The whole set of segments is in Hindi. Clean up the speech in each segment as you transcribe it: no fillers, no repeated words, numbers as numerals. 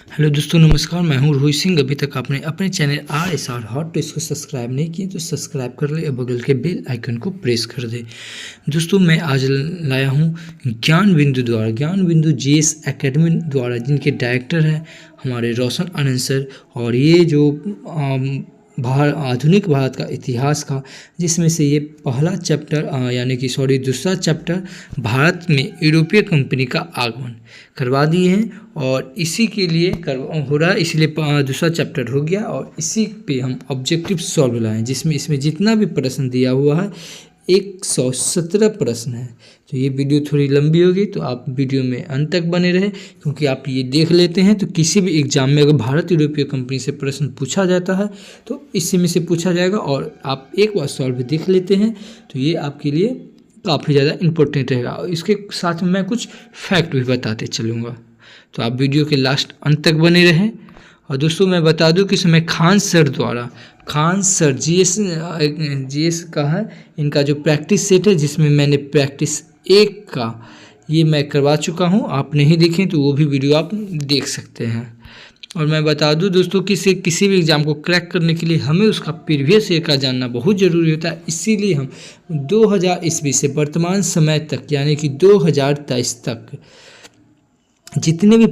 हेलो दोस्तों, नमस्कार। मैं हूं रोहित सिंह। अभी तक आपने अपने चैनल RSR हॉट टेस्ट को सब्सक्राइब नहीं किए तो सब्सक्राइब कर ले और बगल के बेल आइकन को प्रेस कर दे। दोस्तों, मैं आज लाया हूं ज्ञान बिंदु GS एकेडमी द्वारा, जिनके डायरेक्टर हैं हमारे रोशन आनंद सर। और ये जो आधुनिक भारत का इतिहास का, जिसमें से ये पहला चैप्टर दूसरा चैप्टर भारत में यूरोपीय कंपनी का आगमन करवा दिए हैं। और इसी के लिए हो रहा है, इसलिए दूसरा चैप्टर हो गया और इसी पे हम ऑब्जेक्टिव सॉल्व लाए हैं, जिसमें इसमें जितना भी प्रश्न दिया हुआ है 117 प्रश्न है। तो ये वीडियो थोड़ी लंबी होगी, तो आप वीडियो में अंत तक बने रहे, क्योंकि आप ये देख लेते हैं तो किसी भी एग्जाम में अगर भारत यूरोपीय कंपनी से प्रश्न पूछा जाता है तो इसी में से पूछा जाएगा, और आप एक बार सॉल्व देख लेते हैं तो ये आपके लिए काफ़ी ज़्यादा इम्पोर्टेंट रहेगा। और इसके साथ में मैं कुछ फैक्ट भी बताते चलूँगा, तो आप वीडियो के लास्ट अंत तक बने रहें। और दोस्तों, मैं बता दूं कि इसमें खान सर GS का है, इनका जो प्रैक्टिस सेट है, जिसमें मैंने प्रैक्टिस 1 का ये मैं करवा चुका हूं। आप नहीं देखें तो वो भी वीडियो आप देख सकते हैं। और मैं बता दूं दोस्तों कि किसी भी एग्ज़ाम को क्रैक करने के लिए हमें उसका प्रीवियस ईयर का जानना बहुत ज़रूरी होता है। इसीलिए हम 2000 ईस्वी से वर्तमान समय तक, यानी कि 2023 तक जितने भी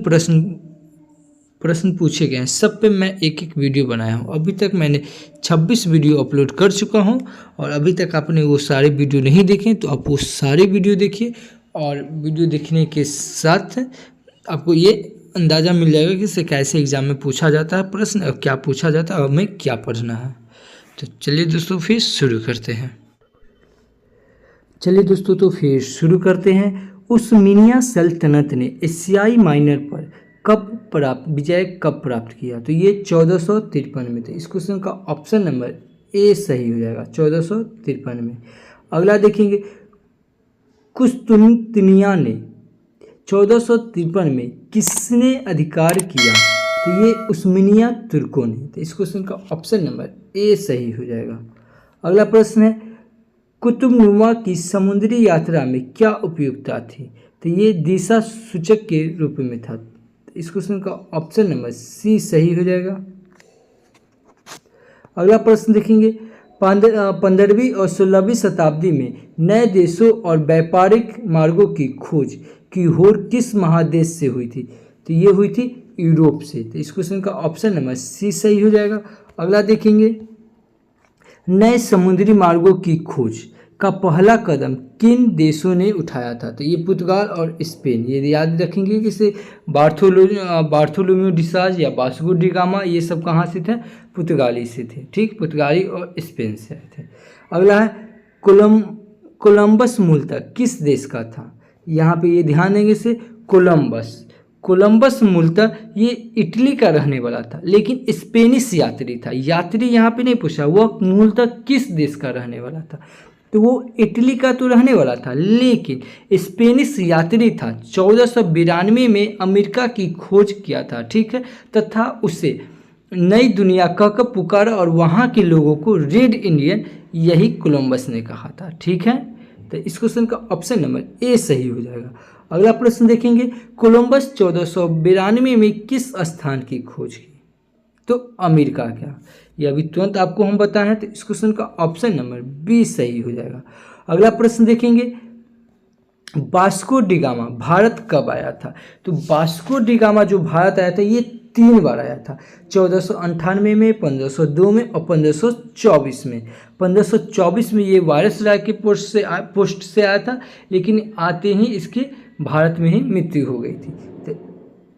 प्रश्न पूछे गए हैं, सब पे मैं एक एक वीडियो बनाया हूँ। अभी तक मैंने 26 वीडियो अपलोड कर चुका हूँ, और अभी तक आपने वो सारे वीडियो नहीं देखे तो आप वो सारे वीडियो देखिए। और वीडियो देखने के साथ आपको ये अंदाज़ा मिल जाएगा कि इससे कैसे एग्ज़ाम में पूछा जाता है प्रश्न, और क्या पूछा जाता है और हमें क्या पढ़ना है। तो चलिए दोस्तों, फिर शुरू करते हैं। उस्मानिया सल्तनत ने एशियाई माइनर पर विजय कब प्राप्त किया? तो ये 1453 में थे। इस क्वेश्चन का ऑप्शन नंबर ए सही हो जाएगा, 1453 में। अगला देखेंगे, कुस्तुनतनिया ने 1453 में किसने अधिकार किया? तो ये उस्मानिया तुर्कों ने। तो इस क्वेश्चन का ऑप्शन नंबर ए सही हो जाएगा। अगला प्रश्न है, कुतुबनुमा की समुद्री यात्रा में क्या उपयोगिता थी? तो ये दिशा सूचक के रूप में था। इस क्वेश्चन का ऑप्शन नंबर सी सही हो जाएगा। अगला प्रश्न देखेंगे, 15वीं और 16वीं शताब्दी में नए देशों और व्यापारिक मार्गों की खोज की होड़ किस महादेश से हुई थी? तो ये हुई थी यूरोप से। तो इस क्वेश्चन का ऑप्शन नंबर सी सही हो जाएगा। अगला देखेंगे, नए समुद्री मार्गों की खोज का पहला कदम किन देशों ने उठाया था? तो ये पुर्तगाल और स्पेन। ये याद रखेंगे कि इसे बार्थोलोम्यू डिसाज या वास्को डी गामा, ये सब कहाँ से थे? पुर्तगाली से थे। ठीक, पुर्तगाली और स्पेन से आए थे। अगला है, कोलंबस मूलतः किस देश का था? यहाँ पे ये ध्यान देंगे से कोलंबस मूलतः ये इटली का रहने वाला था, लेकिन स्पेनिश यात्री था। यात्री यहाँ पे नहीं पूछा, वह मूलतः किस देश का रहने वाला था? तो वो इटली का तो रहने वाला था, लेकिन स्पेनिश यात्री था। 1492 में अमेरिका की खोज किया था, ठीक है, तथा उसे नई दुनिया कह पुकारा, और वहाँ के लोगों को रेड इंडियन यही कोलंबस ने कहा था। ठीक है, तो इस क्वेश्चन का ऑप्शन नंबर ए सही हो जाएगा। अगला प्रश्न देखेंगे, कोलंबस 1492 में किस स्थान की खोज की? तो अमेरिका का। ये अभी तुरंत आपको हम बताएं, तो इस क्वेश्चन का ऑप्शन नंबर बी सही हो जाएगा। अगला प्रश्न देखेंगे, वास्को डी गामा भारत कब आया था? तो वास्को डी गामा जो भारत आया था, ये 3 बार आया था, 1498 में, 1502 में और 1524 में। 1524 में ये वायसराय के पोस्ट से आया था, लेकिन आते ही इसके भारत में ही मृत्यु हो गई थी। तो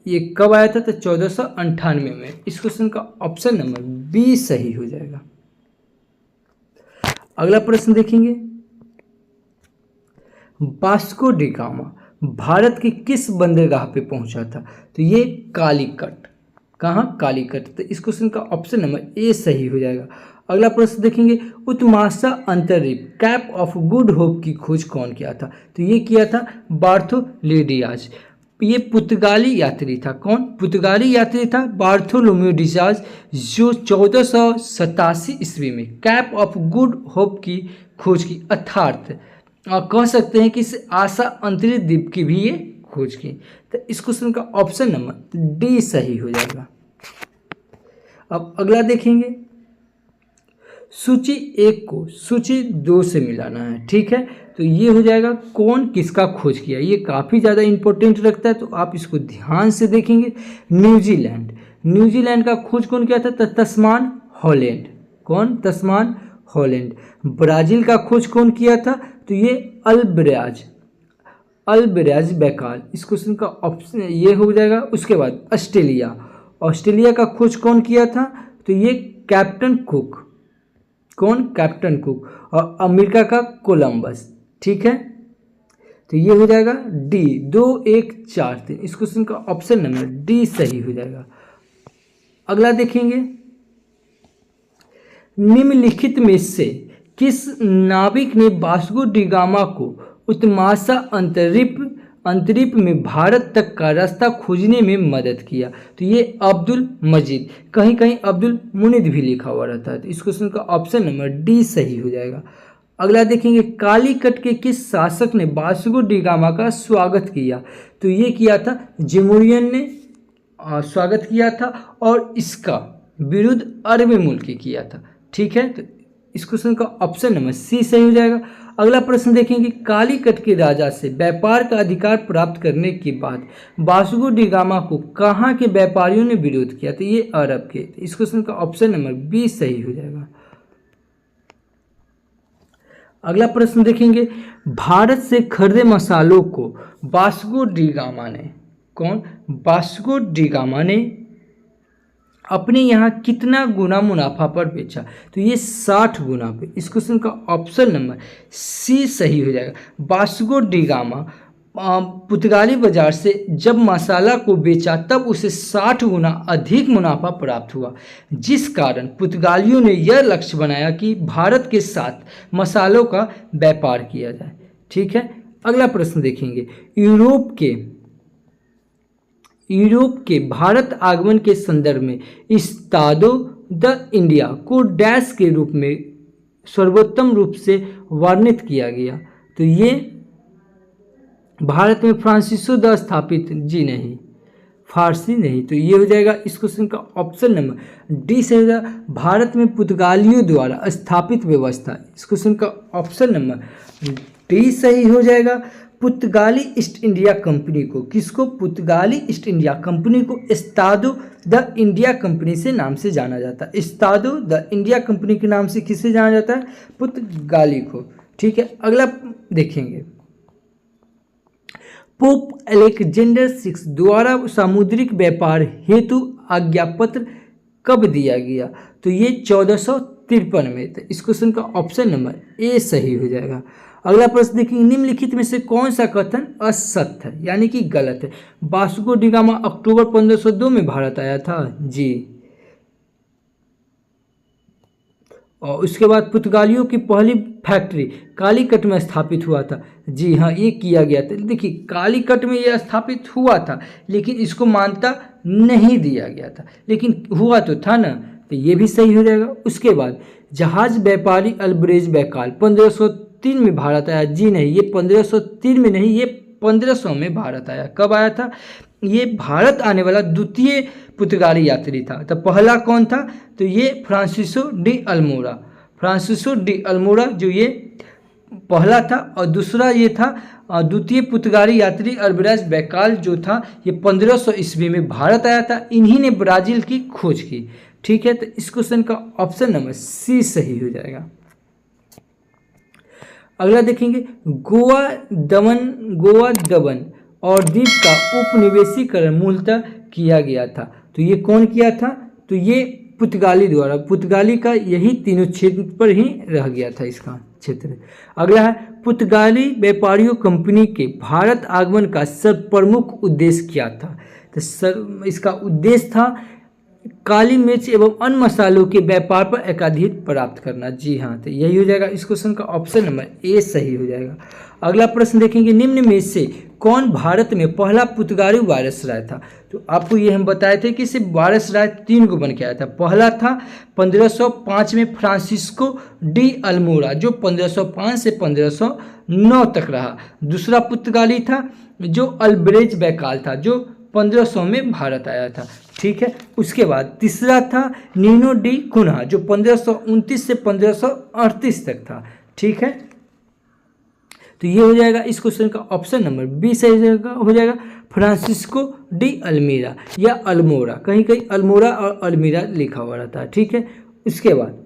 ये कब आया था? तो 1498 में। इस क्वेश्चन का ऑप्शन नंबर बी सही हो जाएगा। अगला प्रश्न देखेंगे, वास्को डी गामा भारत के किस बंदरगाह पे पहुंचा था? तो ये कालीकट। कहाँ? कालीकट। तो इस क्वेश्चन का ऑप्शन नंबर ए सही हो जाएगा। अगला प्रश्न देखेंगे, उत्माशा अंतरिक्ष कैप ऑफ गुड होप की खोज कौन किया था? तो ये किया था बार्थोलोमेडियाज। ये पुर्तगाली यात्री था। कौन? पुर्तगाली यात्री था बार्थोलोम्यू डिसाज, जो 1487 ईस्वी में कैप ऑफ गुड होप की खोज की, अर्थात कह सकते हैं कि इस आशा अंतरिक्ष द्वीप की भी ये खोज की। तो इस क्वेश्चन का ऑप्शन नंबर डी सही हो जाएगा। अब अगला देखेंगे, सूची 1 को सूची 2 से मिलाना है, ठीक है। तो ये हो जाएगा कौन किसका खोज किया, ये काफ़ी ज़्यादा इंपॉर्टेंट रखता है, तो आप इसको ध्यान से देखेंगे। न्यूजीलैंड का खोज कौन किया था, तस्मान हॉलैंड। कौन, तस्मान हॉलैंड। ब्राज़ील का खोज कौन किया था, तो ये अल्ब्रेज बैकाल। इस क्वेश्चन का ऑप्शन ये हो जाएगा। उसके बाद ऑस्ट्रेलिया का खोज कौन किया था, तो ये कैप्टन कुक। कौन, कैप्टन कुक। और अमेरिका का कोलंबस, ठीक है। तो ये हो जाएगा डी, 2 1 4 3। इस क्वेश्चन का ऑप्शन नंबर डी सही हो जाएगा। अगला देखेंगे, निम्नलिखित में से किस नाविक ने वास्को डी गामा को उत्तमाशा अंतरिक्ष में भारत तक का रास्ता खोजने में मदद किया, तो ये अब्दुल मजीद। कहीं कहीं अब्दुल मुनीद भी लिखा हुआ रहता है, तो इस क्वेश्चन का ऑप्शन नंबर डी सही हो जाएगा। अगला देखेंगे, कालीकट के किस शासक ने वास्को डी गामा का स्वागत किया, तो ये किया था जेमुरियन ने स्वागत किया था, और इसका विरुद्ध अरब मुल्की किया था, ठीक है। तो इस क्वेश्चन का ऑप्शन नंबर सी सही हो जाएगा। अगला प्रश्न देखेंगे, कालीकट के राजा से व्यापार का अधिकार प्राप्त करने के बाद वास्को डी गामा को कहाँ के व्यापारियों ने विरोध किया, तो ये अरब के। इस क्वेश्चन का ऑप्शन नंबर बी सही हो जाएगा। अगला प्रश्न देखेंगे, भारत से खरीदे मसालों को वास्को डी गामा ने, कौन, वास्को डी गामा ने अपने यहाँ कितना गुना मुनाफा पर बेचा, तो ये 60 गुना पे। इस क्वेश्चन का ऑप्शन नंबर सी सही हो जाएगा। वास्को डी गामा पुर्तगाली बाजार से जब मसाला को बेचा तब उसे 60 गुना अधिक मुनाफा प्राप्त हुआ, जिस कारण पुर्तगालियों ने यह लक्ष्य बनाया कि भारत के साथ मसालों का व्यापार किया जाए, ठीक है। अगला प्रश्न देखेंगे, यूरोप के भारत आगमन के संदर्भ में इस्तादो द इंडिया को डैश के रूप में सर्वोत्तम रूप से वर्णित किया गया, तो ये भारत में फ्रांसिसो द स्थापित, जी नहीं, फारसी नहीं, तो ये हो जाएगा इस क्वेश्चन का ऑप्शन नंबर डी से हो जाएगा, भारत में पुर्तगालियों द्वारा स्थापित व्यवस्था। इस क्वेश्चन का ऑप्शन नंबर डी सही हो जाएगा। पुर्तगाली ईस्ट इंडिया कंपनी को, किसको, पुर्तगाली ईस्ट इंडिया कंपनी को एस्तादो द इंडिया कंपनी से नाम से जाना जाता है। एस्तादो द इंडिया कंपनी के नाम से किसे जाना जाता है, पुर्तगाली को, ठीक है। अगला देखेंगे, पोप अलेक्जेंडर 6 द्वारा सामुद्रिक व्यापार हेतु आज्ञापत्र कब दिया गया, तो ये 1453 में। तो इस क्वेश्चन का ऑप्शन नंबर ए सही हो जाएगा। अगला प्रश्न देखेंगे, निम्नलिखित में से कौन सा कथन असत्य है, यानी कि गलत है। वास्को डी गामा अक्टूबर 1502 में भारत आया था, जी। और उसके बाद पुर्तगालियों की पहली फैक्ट्री कालीकट में स्थापित हुआ था, जी हाँ, ये किया गया था। देखिए, कालीकट में ये स्थापित हुआ था, लेकिन इसको मान्यता नहीं दिया गया था, लेकिन हुआ तो था ना, तो ये भी सही हो जाएगा। उसके बाद जहाज व्यापारी अल्ब्रेज बैकाल 1503 में भारत आया, जी नहीं, ये 1503 में नहीं, ये 1500 में भारत आया। कब आया था, ये भारत आने वाला द्वितीय पुर्तगाली यात्री था। तो पहला कौन था, तो ये फ्रांसिसो डी अल्मोड़ा जो ये पहला था, और दूसरा ये था द्वितीय पुर्तगाली यात्री अल्ब्रेज बैकाल जो था, ये 1500 ईस्वी में भारत आया था। इन्हीं ने ब्राज़ील की खोज की, ठीक है। तो इस क्वेश्चन का ऑप्शन नंबर सी सही हो जाएगा। अगला देखेंगे, गोवा दमन और द्वीप का उपनिवेशीकरण मूलतः किया गया था, तो ये कौन किया था, तो ये पुर्तगाली द्वारा। पुर्तगाली का यही तीनों क्षेत्र पर ही रह गया था इसका क्षेत्र। अगला है, पुर्तगाली व्यापारियों कंपनी के भारत आगमन का सर्वप्रमुख उद्देश्य क्या था, तो इसका उद्देश्य था काली मिर्च एवं अन्य मसालों के व्यापार पर एकाधिपत्य प्राप्त करना। जी हाँ, तो यही हो जाएगा इस क्वेश्चन का ऑप्शन नंबर ए सही हो जाएगा। अगला प्रश्न देखेंगे, निम्न में से कौन भारत में पहला पुर्तगाली वायसराय था? तो आपको ये हम बताए थे कि सिर्फ वायसराय 3 को बन के आया था। पहला था 1505 में फ्रांसिस्को डी अल्मोड़ा, जो 1505 से 1509 तक रहा। दूसरा पुर्तगाली था जो अल्ब्रेज बैकाल था, जो 1500 में भारत आया था। ठीक है, उसके बाद तीसरा था नीनो डी कुन्हा, जो 1529 से 1538 तक था। ठीक है, तो ये हो जाएगा इस क्वेश्चन का ऑप्शन नंबर बी सही हो जाएगा फ्रांसिस्को डी अल्मीरा या अल्मोड़ा, कहीं कहीं अल्मोड़ा और अल्मीरा लिखा हुआ रहता है। ठीक है, उसके बाद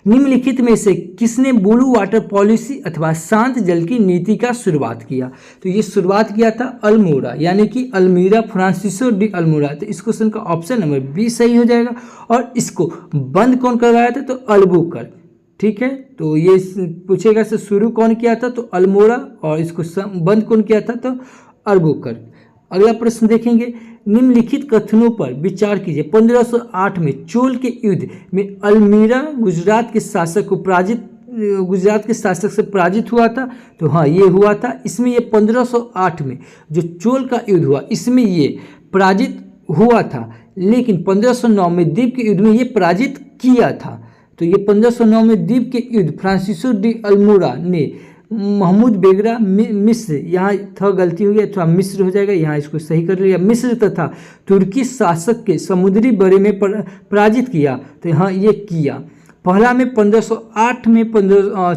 निम्नलिखित में से किसने ब्लू वाटर पॉलिसी अथवा शांत जल की नीति का शुरुआत किया? तो ये शुरुआत किया था अल्मोड़ा, यानी कि अल्मीरा, फ्रांसिस्को डी अल्मोड़ा। तो इस क्वेश्चन का ऑप्शन नंबर बी सही हो जाएगा। और इसको बंद कौन करवाया था? तो अल्बुकर्क। ठीक है, तो ये पूछेगा से शुरू कौन किया था? तो अल्मोड़ा, और इसको बंद कौन किया था? तो अल्बुकर्क। अगला प्रश्न देखेंगे, निम्नलिखित कथनों पर विचार कीजिए। 1508 में चोल के युद्ध में अल्मीरा गुजरात के शासक से पराजित हुआ था। तो हाँ, ये हुआ था। इसमें ये 1508 में जो चोल का युद्ध हुआ, इसमें ये पराजित हुआ था, लेकिन 1509 में द्वीप के युद्ध में ये पराजित किया था। तो ये 1509 में द्वीप के युद्ध फ्रांसिस्को डी अल्मोड़ा ने महमूद बेगरा मिस्र, यहाँ थोड़ा गलती हुई है, थोड़ा मिस्र हो जाएगा, यहाँ इसको सही कर लिया, मिस्र तथा तुर्की शासक के समुद्री बड़े में पराजित किया। तो यहाँ ये किया। पहला में 1508 में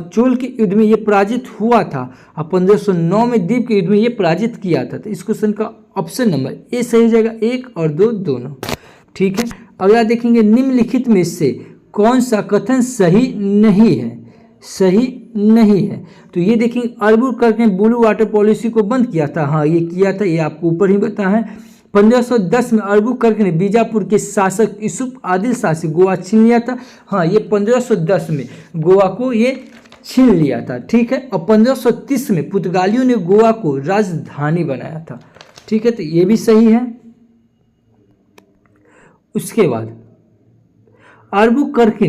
चोल के युद्ध में ये पराजित हुआ था, और 1509 में द्वीप के युद्ध में ये पराजित किया था। तो इस क्वेश्चन का ऑप्शन नंबर ए सही हो जाएगा, 1 और 2 दोनों। ठीक है, अगला देखेंगे, निम्नलिखित में से कौन सा कथन सही नहीं है? सही नहीं है, तो ये देखेंगे, अल्बुकर्क ने ब्लू वाटर पॉलिसी को बंद किया था। हाँ, ये किया था, ये आपको ऊपर ही बताया है। 1510 में अल्बुकर्क ने बीजापुर के शासक यूसुफ आदिल शाह से गोवा छीन लिया था। हाँ, ये 1510 में गोवा को ये छीन लिया था। ठीक है, और 1530 में पुर्तगालियों ने गोवा को राजधानी बनाया था। ठीक है, तो ये भी सही है। उसके बाद अल्बुकर्क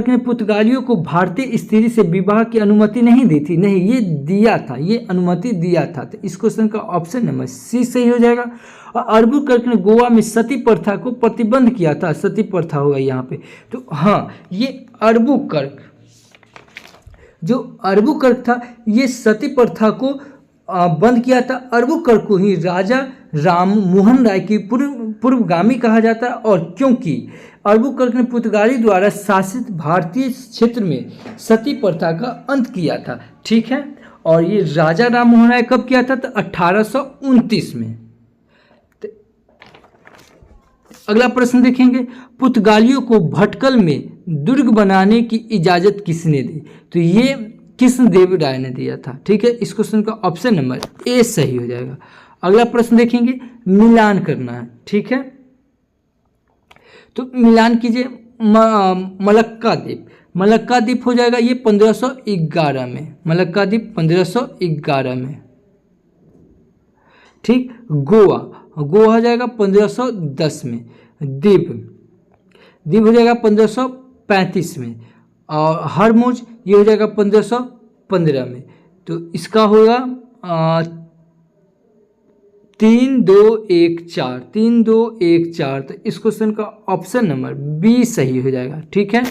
ने पुर्तगालियों को भारतीय स्त्री से विवाह की अनुमति नहीं दी थी। नहीं, ये दिया था, ये अनुमति दिया था। तो इस क्वेश्चन का ऑप्शन नंबर सी सही हो जाएगा। और अल्बुकर्क ने गोवा में सती प्रथा को प्रतिबंध किया था। सती प्रथा होगा यहाँ पे। तो हाँ, ये अल्बुकर्क था, ये सती प्रथा को बंद किया था। अल्बुकर्क को ही राजा राम मोहन राय की पूर्वगामी कहा जाता है, और क्योंकि अल्बुकर्क ने पुर्तगाली द्वारा शासित भारतीय क्षेत्र में सती प्रथा का अंत किया था। ठीक है, और ये राजा राम मोहन राय कब किया था? तो 1829 में। अगला प्रश्न देखेंगे, पुर्तगालियों को भटकल में दुर्ग बनाने की इजाजत किसने दी? तो ये कृष्णदेव राय ने दिया था। ठीक है, इस क्वेश्चन का ऑप्शन नंबर ए सही हो जाएगा। अगला प्रश्न देखेंगे, मिलान करना है। ठीक है, तो मिलान कीजिए। मलक्का द्वीप हो जाएगा ये 1511 में। मलक्का द्वीप 1511 में। ठीक, गोवा हो जाएगा 1510 में। द्वीप हो जाएगा 1535 में। और हरमुज ये हो जाएगा 1515 में। तो इसका होगा 3214। तो इस क्वेश्चन का ऑप्शन नंबर बी सही हो जाएगा। ठीक है,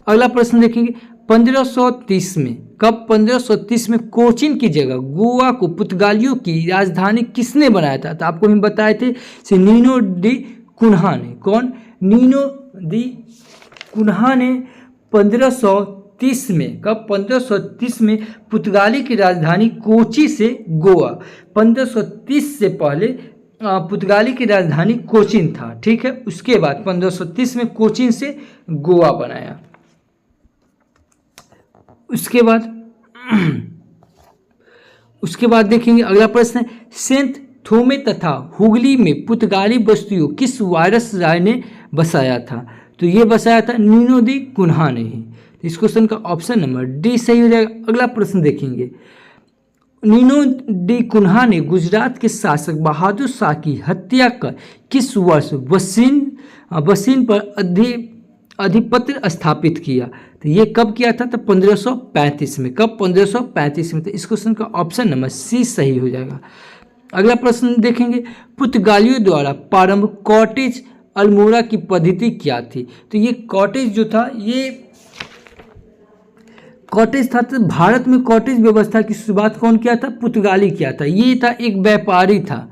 अगला प्रश्न देखेंगे, 1530 में, कब? 1530 में कोचीन की जगह गोवा को पुर्तगालियों की राजधानी किसने बनाया था? तो आपको हम बताए थे से नीनो डी कुन्हा ने। कौन? नीनो डी कुन्हा ने 1530 में, कब? 1530 में पुर्तगाली की राजधानी कोची से गोवा। 1530 से पहले पुर्तगाली की राजधानी कोचीन था। ठीक है, उसके बाद 1530 में कोचीन से गोवा बनाया। उसके बाद देखेंगे, अगला प्रश्न है, सेंट थोमे तथा हुगली में पुर्तगाली बस्तियों किस वायसराय ने बसाया था? तो ये बसाया था नीनो दी कुन्हा ने ही। इस क्वेश्चन का ऑप्शन नंबर डी सही हो जाएगा। अगला प्रश्न देखेंगे, नीनो डी कुन्हा ने गुजरात के शासक बहादुर शाह की हत्या कर किस वर्ष वसीन पर अधिपत्य स्थापित किया? तो ये कब किया था? तो 1535 में। कब? 1535 में। तो इस क्वेश्चन का ऑप्शन नंबर सी सही हो जाएगा। अगला प्रश्न देखेंगे, पुर्तगालियों द्वारा प्रारंभ कॉटेज अल्मोड़ा की पद्धति क्या थी? तो ये कॉटेज जो था, ये कॉटेज था, तो भारत में कॉटेज व्यवस्था की शुरुआत कौन किया था? पुर्तगाली किया था। ये था एक व्यापारी था,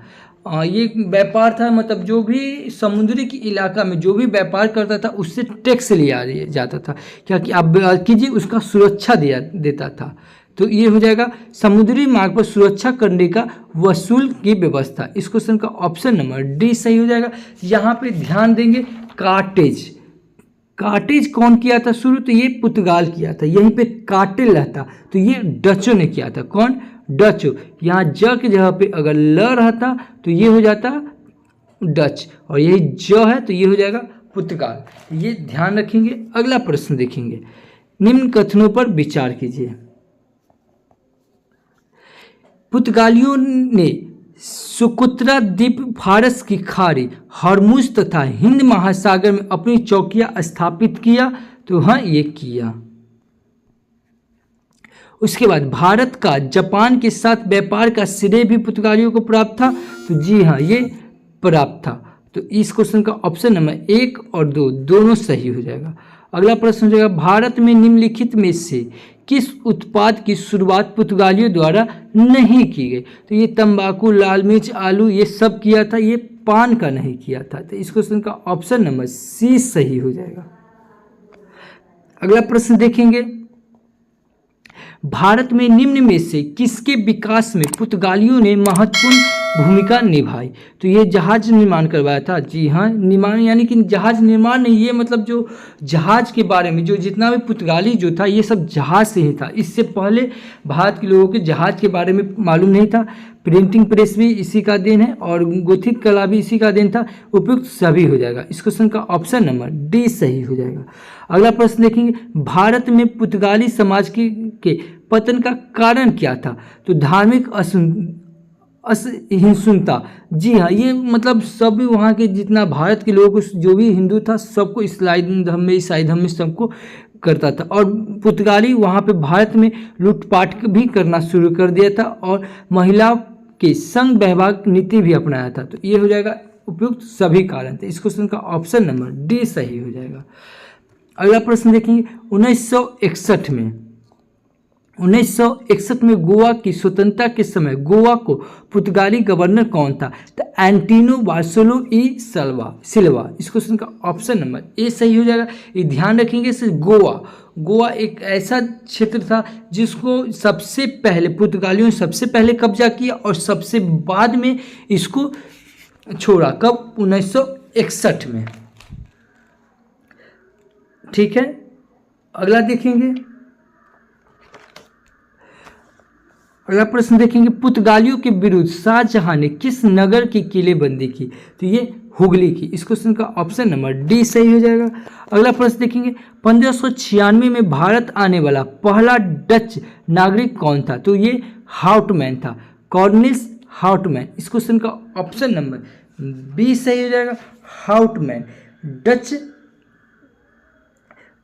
ये व्यापार था, मतलब जो भी समुद्री के इलाका में जो भी व्यापार करता था उससे टैक्स लिया जाता था, क्या कि आप कीजिए, उसका सुरक्षा देता था। तो ये हो जाएगा समुद्री मार्ग पर सुरक्षा करने का वसूल की व्यवस्था। इस क्वेश्चन का ऑप्शन नंबर डी सही हो जाएगा। यहाँ पे ध्यान देंगे, कार्टेज कौन किया था शुरू? तो ये पुर्तगाल किया था। यहीं पे कार्टेल रहता, तो ये डचों ने किया था। कौन? डचो। यहाँ ज की जगह पे अगर ल रहता तो ये हो जाता डच, और यही ज है तो ये हो जाएगा पुर्तगाल। ये ध्यान रखेंगे। अगला प्रश्न देखेंगे, निम्न कथनों पर विचार कीजिए। पुर्तगालियों ने सुकुत्रा द्वीप, फारस की खाड़ी, हरमुज तथा हिंद महासागर में अपनी चौकियां स्थापित किया? तो हाँ, ये किया। उसके बाद भारत का जापान के साथ व्यापार का श्रेय भी पुर्तगालियों को प्राप्त था? तो जी हाँ, ये प्राप्त था। तो इस क्वेश्चन का ऑप्शन नंबर 1 और 2 दोनों सही हो जाएगा। अगला प्रश्न हो जाएगा, भारत में निम्नलिखित में से किस उत्पाद की शुरुआत पुर्तगालियों द्वारा नहीं की गई? तो ये तंबाकू, लाल मिर्च, आलू, ये सब किया था, ये पान का नहीं किया था। तो इस क्वेश्चन का ऑप्शन नंबर सी सही हो जाएगा। अगला प्रश्न देखेंगे, भारत में निम्न में से किसके विकास में पुर्तगालियों ने महत्वपूर्ण भूमिका निभाई? तो ये जहाज निर्माण करवाया था। जी हाँ, निर्माण यानी कि जहाज निर्माण नहीं, ये मतलब जो जहाज के बारे में जो जितना भी पुर्तगाली जो था, ये सब जहाज से ही था। इससे पहले भारत के लोगों के जहाज के बारे में मालूम नहीं था। प्रिंटिंग प्रेस भी इसी का देन है और गोथिक कला भी इसी का देन था। उपयुक्त सभी हो जाएगा। इस क्वेश्चन का ऑप्शन नंबर डी सही हो जाएगा। अगला प्रश्न देखेंगे, भारत में पुर्तगाली समाज के पतन का कारण क्या था? तो धार्मिक असहिष्णुता। जी हाँ, ये मतलब सभी वहाँ के जितना भारत के लोगों को जो भी हिंदू था सबको ईसाई धर्म में सबको करता था, और पुर्तगाली वहाँ पे भारत में लूटपाट भी करना शुरू कर दिया था और महिलाओं के संग वैवाहिक नीति भी अपनाया था। तो ये हो जाएगा उपयुक्त सभी कारण थे। इस क्वेश्चन का ऑप्शन नंबर डी सही हो जाएगा। अगला प्रश्न देखेंगे, 1961 में गोवा की स्वतंत्रता के समय गोवा को पुर्तगाली गवर्नर कौन था? तो एंटिनो बार्सिलो ई सिल्वा। इस क्वेश्चन का ऑप्शन नंबर ए सही हो जाएगा। ये ध्यान रखेंगे, सिर्फ गोवा एक ऐसा क्षेत्र था जिसको सबसे पहले पुर्तगालियों ने सबसे पहले कब्जा किया और सबसे बाद में इसको छोड़ा। कब? 1961 में। ठीक है, अगला देखेंगे। अगला प्रश्न देखेंगे, पुर्तगालियों के विरुद्ध शाहजहां ने किस नगर की किलेबंदी की? तो ये हुगली की। इस क्वेश्चन का ऑप्शन नंबर डी सही हो जाएगा। अगला प्रश्न देखेंगे, 1596 में भारत आने वाला पहला डच नागरिक कौन था? तो ये हाउटमैन था, कॉर्निस हाउटमैन। इस क्वेश्चन का ऑप्शन नंबर बी सही हो जाएगा, हाउटमैन। डच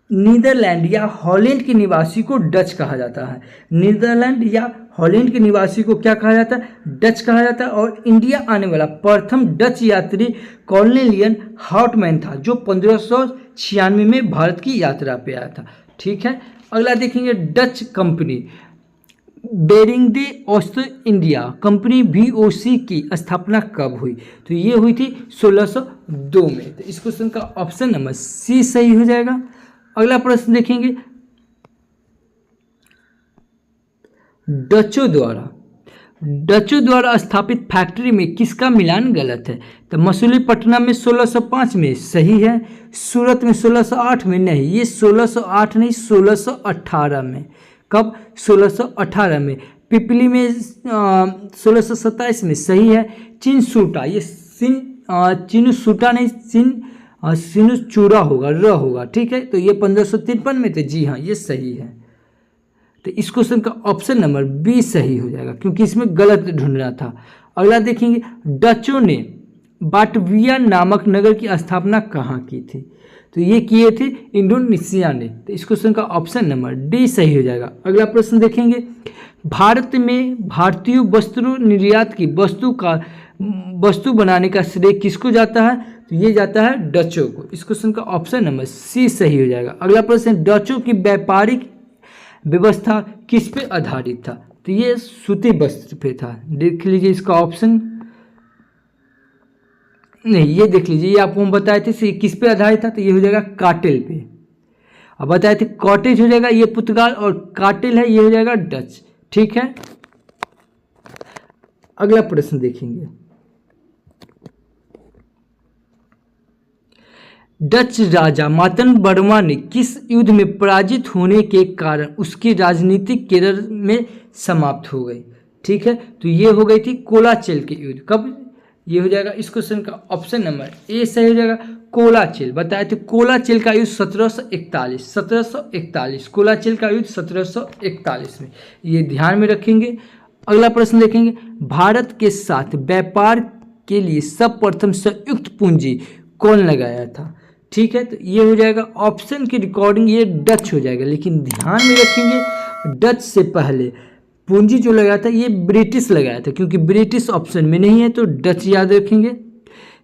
नीदरलैंड या हॉलैंड के निवासी को डच कहा जाता है। नीदरलैंड या हॉलैंड के निवासी को क्या कहा जाता है? डच कहा जाता है। और इंडिया आने वाला प्रथम डच यात्री कॉर्नेलियन हाउटमैन था, जो 1596 में भारत की यात्रा पे आया था। ठीक है, अगला देखेंगे, डच कंपनी बेरिंग दे ओस्ट इंडिया कंपनी VOC की स्थापना कब हुई? तो ये हुई थी 1602 में। तो इस क्वेश्चन का ऑप्शन नंबर सी सही हो जाएगा। अगला प्रश्न देखेंगे, डचों द्वारा स्थापित फैक्ट्री में किसका मिलान गलत है? तो मसूलीपट्टनम में 1605 में सही है, सूरत में 1608 में नहीं, ये 1608 नहीं 1618 में। कब? 1618 में। पिपली में 1627 में सही है। चिनसूटा, ये चिनसूटा नहीं सिनुचूरा होगा, र होगा। ठीक है, तो ये 1553 में थे। जी हाँ, ये सही है। तो इस क्वेश्चन का ऑप्शन नंबर बी सही हो जाएगा, क्योंकि इसमें गलत ढूंढना था। अगला देखेंगे, डचों ने बाटविया नामक नगर की स्थापना कहाँ की थी? तो ये किए थे इंडोनेशिया ने। तो इस क्वेश्चन का ऑप्शन नंबर डी सही हो जाएगा। अगला प्रश्न देखेंगे, भारत में भारतीय वस्त्रों निर्यात की वस्तु बनाने का श्रेय किसको जाता है? तो ये जाता है डचों को। इस क्वेश्चन का ऑप्शन नंबर सी सही हो जाएगा। अगला प्रश्न, डचों की व्यापारिक व्यवस्था किस पे आधारित था? तो ये सूती वस्त्र पे था। देख लीजिए इसका ऑप्शन, नहीं ये देख लीजिए, ये आपको हम बताए थे किस पे आधारित था, तो ये हो जाएगा काटेल पे। अब बताए थे कॉटेज हो जाएगा ये पुर्तगाल, और काटेल है ये हो जाएगा डच। ठीक है, अगला प्रश्न देखेंगे, डच राजा मार्तन वर्मा ने किस युद्ध में पराजित होने के कारण उसकी राजनीतिक केरियर में समाप्त हो गई? ठीक है, तो ये हो गई थी कोलाचेल के युद्ध। कब? ये हो जाएगा इस क्वेश्चन का ऑप्शन नंबर ए सही हो जाएगा, कोलाचेल। बताए थे कोलाचेल का युद्ध 1741 कोलाचेल का युद्ध 1741 में, ये ध्यान में रखेंगे। अगला प्रश्न देखेंगे, भारत के साथ व्यापार के लिए सर्वप्रथम संयुक्त पूंजी कौन लगाया था? ठीक है, तो ये हो जाएगा ऑप्शन के रिकॉर्डिंग ये डच हो जाएगा, लेकिन ध्यान में रखेंगे डच से पहले पूंजी जो लगाया था ये ब्रिटिश लगाया था, क्योंकि ब्रिटिश ऑप्शन में नहीं है तो डच याद रखेंगे।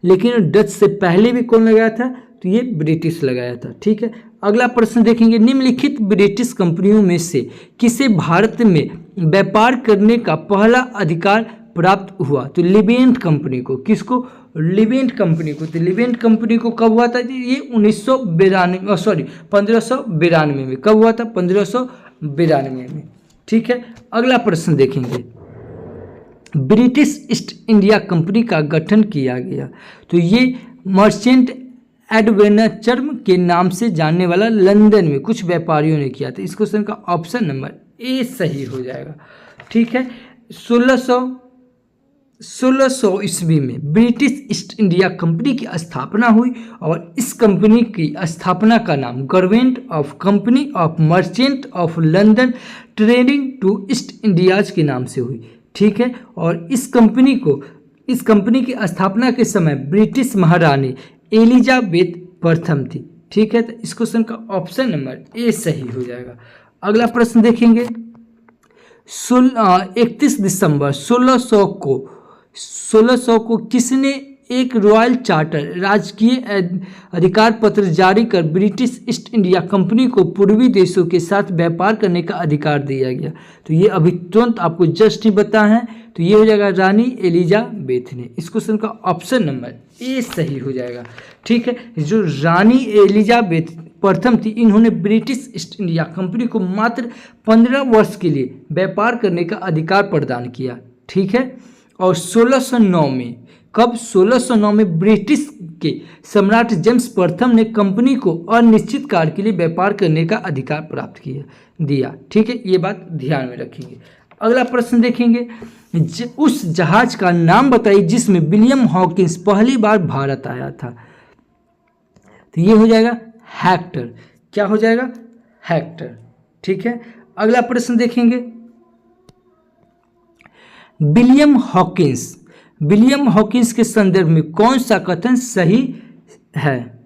लेकिन डच से पहले भी कौन लगाया था? तो ये ब्रिटिश लगाया था। ठीक है, अगला प्रश्न देखेंगे, निम्नलिखित ब्रिटिश कंपनियों में से किसे भारत में व्यापार करने का पहला अधिकार प्राप्त हुआ? तो लिबेंट कंपनी को। किसको? लिबेंट कंपनी को। तो लिबेंट कंपनी को कब हुआ था? ये 1592 में। कब हुआ था? 1592 में। ठीक है, अगला प्रश्न देखेंगे, ब्रिटिश ईस्ट इंडिया कंपनी का गठन किया गया, तो ये मर्चेंट एडवेंचर के नाम से जानने वाला लंदन में कुछ व्यापारियों ने किया था। इस क्वेश्चन का ऑप्शन नंबर ए सही हो जाएगा। ठीक है, 1600 ईस्वी में ब्रिटिश ईस्ट इंडिया कंपनी की स्थापना हुई, और इस कंपनी की स्थापना का नाम government of company of merchant of London trading to East Indies के नाम से हुई। ठीक है, और इस कंपनी की स्थापना के समय ब्रिटिश महारानी एलिजाबेथ प्रथम थी। ठीक है, तो इस क्वेश्चन का ऑप्शन नंबर ए सही हो जाएगा। अगला प्रश्न देखेंगे, 31 दिसंबर 1600 को किसने एक रॉयल चार्टर राजकीय अधिकार पत्र जारी कर ब्रिटिश ईस्ट इंडिया कंपनी को पूर्वी देशों के साथ व्यापार करने का अधिकार दिया गया? तो ये अभी तुरंत आपको जस्ट ही बता है, तो ये हो जाएगा रानी एलिजाबेथ ने। इस क्वेश्चन का ऑप्शन नंबर ए सही हो जाएगा। ठीक है, जो रानी एलिजाबेथ प्रथम थी, इन्होंने ब्रिटिश ईस्ट इंडिया कंपनी को मात्र 15 वर्ष के लिए व्यापार करने का अधिकार प्रदान किया। ठीक है, और 1609 में, कब? 1609 में ब्रिटिश के सम्राट जेम्स प्रथम ने कंपनी को अनिश्चित काल के लिए व्यापार करने का अधिकार प्राप्त दिया। ठीक है, ये बात ध्यान में रखेंगे। अगला प्रश्न देखेंगे, उस जहाज का नाम बताइए जिसमें विलियम हॉकिंस पहली बार भारत आया था। तो ये हो जाएगा हेक्टर। क्या हो जाएगा? हेक्टर। ठीक है, अगला प्रश्न देखेंगे, विलियम हॉकिंस के संदर्भ में कौन सा कथन सही है?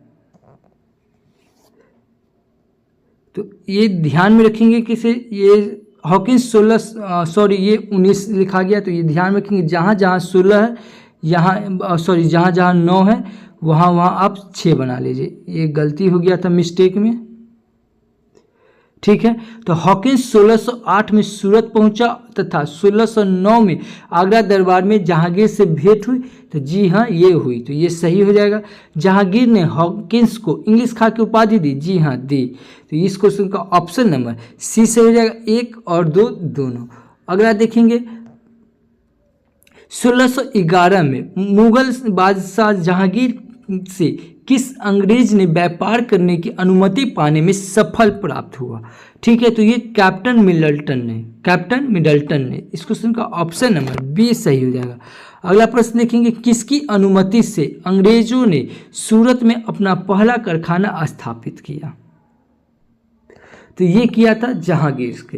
तो ये ध्यान में रखेंगे कि ये हॉकिंस 19 लिखा गया, तो ये ध्यान में रखेंगे जहाँ जहाँ 16 है जहाँ जहाँ 9 है वहाँ आप 6 बना लीजिए। ये गलती हो गया था मिस्टेक में। ठीक है, तो हॉकिंस 1608 में सूरत पहुंचा तथा 1609 में आगरा दरबार में जहांगीर से भेंट हुई। तो जी हाँ, ये हुई, तो ये सही हो जाएगा। जहांगीर ने हॉकिंस को इंग्लिश खा की उपाधि दी। जी हाँ, दी। तो इस क्वेश्चन का ऑप्शन नंबर सी सही हो जाएगा, 1 और 2 दोनों। अगला देखेंगे, 1611 में मुगल बादशाह जहांगीर से किस अंग्रेज ने व्यापार करने की अनुमति पाने में सफल प्राप्त हुआ? ठीक है, तो ये कैप्टन मिडल्टन ने। इस क्वेश्चन का ऑप्शन नंबर बी सही हो जाएगा। अगला प्रश्न देखेंगे, किसकी अनुमति से अंग्रेजों ने सूरत में अपना पहला कारखाना स्थापित किया? तो ये किया था जहांगीर के।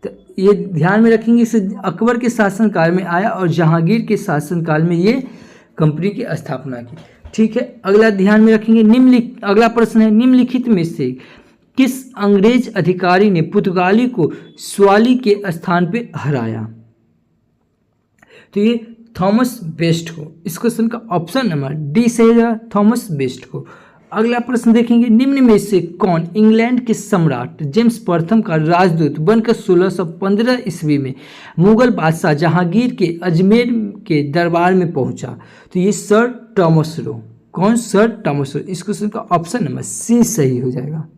तो ये ध्यान में रखेंगे, इसे अकबर के शासनकाल में आया और जहांगीर के शासनकाल में ये कंपनी की स्थापना की। ठीक है, अगला ध्यान में रखेंगे, अगला प्रश्न है, निम्नलिखित में से किस अंग्रेज अधिकारी ने पुर्तगाली को स्वाली के स्थान पे हराया? तो ये थॉमस बेस्टको। इस क्वेश्चन का ऑप्शन नंबर डी सही होगा, थॉमस बेस्टको। अगला प्रश्न देखेंगे, निम्न में से कौन इंग्लैंड के सम्राट जेम्स प्रथम का राजदूत बनकर 1615 ईस्वी में मुगल बादशाह जहांगीर के अजमेर के दरबार में पहुंचा? तो ये सर टॉमस रो। कौन? Sir Thomas Roe. इस क्वेश्चन का ऑप्शन नंबर सी सही हो जाएगा।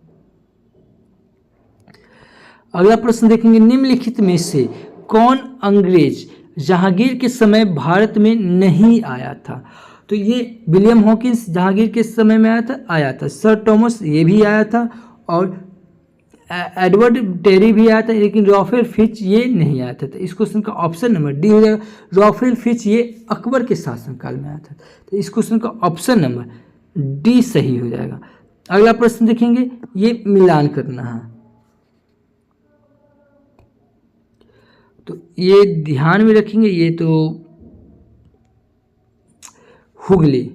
अगला प्रश्न देखेंगे, निम्नलिखित में से कौन अंग्रेज जहांगीर के समय भारत में नहीं आया था? तो ये विलियम हॉकिंस जहांगीर के समय में आया था। सर टॉमस ये भी आया था और एडवर्ड टेरी भी आया था, लेकिन रॉफेल फिच ये नहीं आया था। तो इस क्वेश्चन का ऑप्शन नंबर डी हो जाएगा। रॉफेल फिच ये अकबर के शासनकाल में आया था। तो इस क्वेश्चन का ऑप्शन नंबर डी सही हो जाएगा। अगला प्रश्न देखेंगे, ये मिलान करना है, तो ये ध्यान में रखेंगे, ये तो हुगली,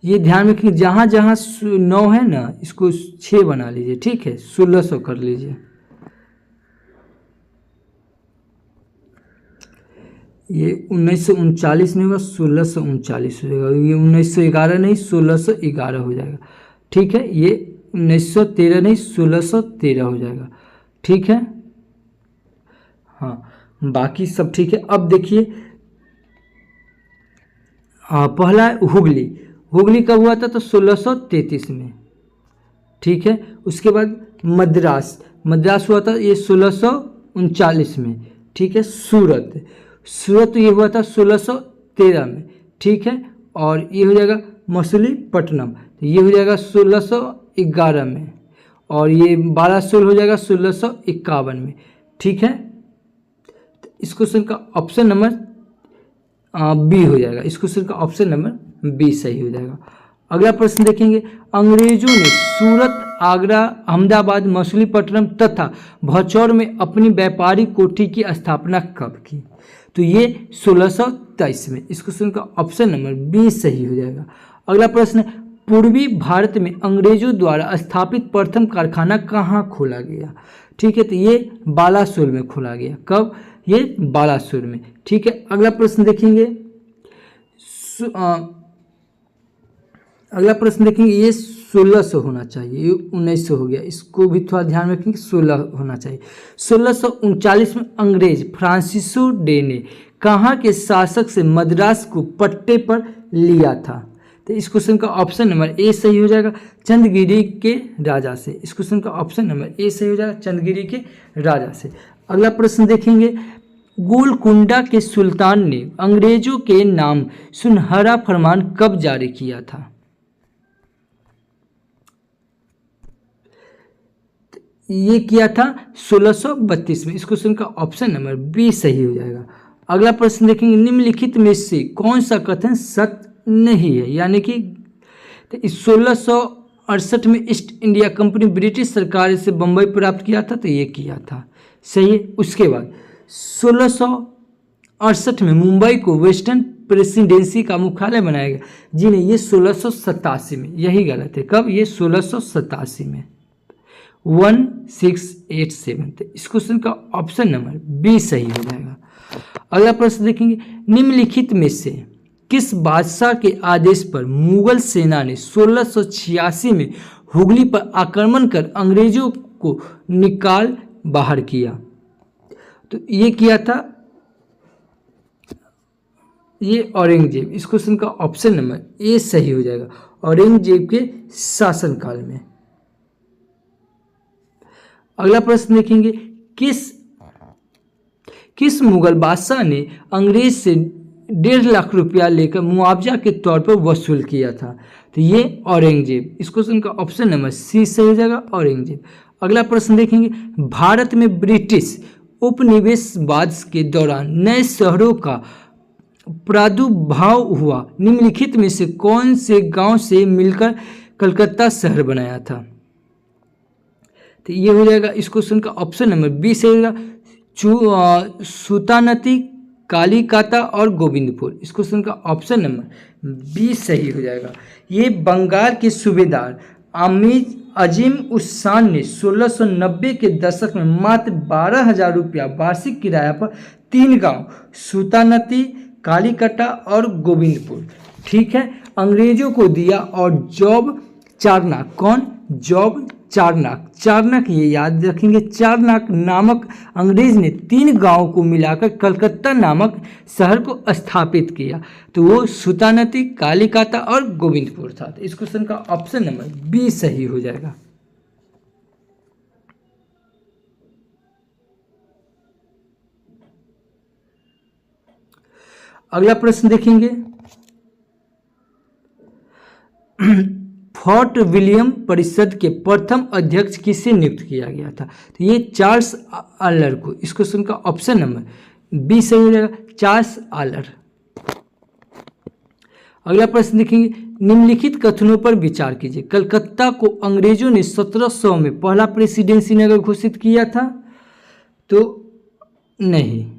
ये ध्यान में रखेंगे, जहाँ जहाँ 9 है ना इसको 6 बना लीजिए। ठीक है, 1600 कर लीजिए। ये 1939 नहीं होगा, 1639 हो जाएगा। ये 1911 नहीं 1611 हो जाएगा। ठीक है, ये 1913 नहीं 1613 हो जाएगा। ठीक है, हाँ बाकी सब ठीक है। अब देखिए, पहला हुगली, हुगली कब हुआ था? तो 1633 में। ठीक है, उसके बाद मद्रास, मद्रास हुआ था ये 1639 में। ठीक है, सूरत, सूरत ये हुआ था 1613 में। ठीक है, और ये हो जाएगा मछलीपट्टनम, तो ये हो जाएगा 1611 में, और ये बालासोर हो जाएगा 1651 में। ठीक है, तो इस क्वेश्चन का ऑप्शन नंबर बी हो जाएगा। इस क्वेश्चन का ऑप्शन नंबर बी सही हो जाएगा। अगला प्रश्न देखेंगे, अंग्रेजों ने सूरत, आगरा, अहमदाबाद, मछलीपट्टनम तथा भौचौर में अपनी व्यापारिक कोठी की स्थापना कब की? तो ये 1623 में। इस क्वेश्चन का ऑप्शन नंबर बी सही हो जाएगा। अगला प्रश्न, पूर्वी भारत में अंग्रेजों द्वारा स्थापित प्रथम कारखाना कहाँ खोला गया? ठीक है, तो ये बालासोर में खोला गया। कब? ये बालासोर में। ठीक है, अगला प्रश्न देखेंगे, अगला प्रश्न देखेंगे, ये 1600 होना चाहिए, ये 1900 हो गया, इसको भी थोड़ा ध्यान रखेंगे, 16 होना चाहिए। 1639 में अंग्रेज फ्रांसिसो डे ने कहाँ के शासक से मद्रास को पट्टे पर लिया था? तो इस क्वेश्चन का ऑप्शन नंबर ए सही हो जाएगा, चंद्रगिरी के राजा से। इस क्वेश्चन का ऑप्शन नंबर ए सही हो जाएगा, चंद्रगिरी के राजा से। अगला प्रश्न देखेंगे, गोलकुंडा के सुल्तान ने अंग्रेजों के नाम सुनहरा फरमान कब जारी किया था? ये किया था 1632 में। इस क्वेश्चन का ऑप्शन नंबर बी सही हो जाएगा। अगला प्रश्न देखेंगे, निम्नलिखित में से कौन सा कथन सत्य नहीं है? यानी कि 1668 में ईस्ट इंडिया कंपनी ब्रिटिश सरकार से बंबई प्राप्त किया था, तो ये किया था, सही है। उसके बाद 1668 में मुंबई को वेस्टर्न प्रेसिडेंसी का मुख्यालय बनाया गया। जी नहीं, ये 1687 में, यही गलत है। कब? ये 1687 में, 1687। तो इस क्वेश्चन का ऑप्शन नंबर बी सही हो जाएगा। अगला प्रश्न देखेंगे, निम्नलिखित में से किस बादशाह के आदेश पर मुगल सेना ने 1686 में हुगली पर आक्रमण कर अंग्रेजों को निकाल बाहर किया? तो ये किया था ये औरंगजेब। इस क्वेश्चन का ऑप्शन नंबर ए सही हो जाएगा, औरंगजेब के शासनकाल में। अगला प्रश्न देखेंगे, किस मुगल बादशाह ने अंग्रेज से 1.5 लाख रुपया लेकर मुआवजा के तौर पर वसूल किया था? तो ये औरंगजेब। इस क्वेश्चन का ऑप्शन नंबर सी सही हो जाएगा, औरंगजेब। अगला प्रश्न देखेंगे, भारत में ब्रिटिश उपनिवेशवाद के दौरान नए शहरों का प्रादुर्भाव हुआ। निम्नलिखित में से कौन से गांव से मिलकर कलकत्ता शहर बनाया था? तो ये हो जाएगा इस क्वेश्चन का ऑप्शन नंबर बी सही होगा। सुतानती, कालीकाता और गोविंदपुर, इस क्वेश्चन का ऑप्शन नंबर बी सही हो जाएगा। ये बंगाल के सूबेदार अजीम उस शान ने 1690 के दशक में मात्र 12,000 रुपया वार्षिक किराया पर 3 गांव सुतानती, कालीकटा और गोविंदपुर, ठीक है, अंग्रेजों को दिया। और जॉब चारनाक, कौन? जॉब चारनाक, चारनाक ये याद रखेंगे, चारनाक नामक अंग्रेज ने 3 गांवों को मिलाकर कलकत्ता नामक शहर को स्थापित किया। तो वो सुतानती, कालीकाता और गोविंदपुर था। तो इस क्वेश्चन का ऑप्शन नंबर बी सही हो जाएगा। अगला प्रश्न देखेंगे, फोर्ट विलियम परिषद के प्रथम अध्यक्ष किसे नियुक्त किया गया था? तो ये चार्ल्स आलर को, इस क्वेश्चन का ऑप्शन नंबर बी सही हो जाएगा, चार्ल्स आलर। अगला प्रश्न देखेंगे, निम्नलिखित कथनों पर विचार कीजिए। कलकत्ता को अंग्रेजों ने 1700 में पहला प्रेसिडेंसी नगर घोषित किया था? तो नहीं।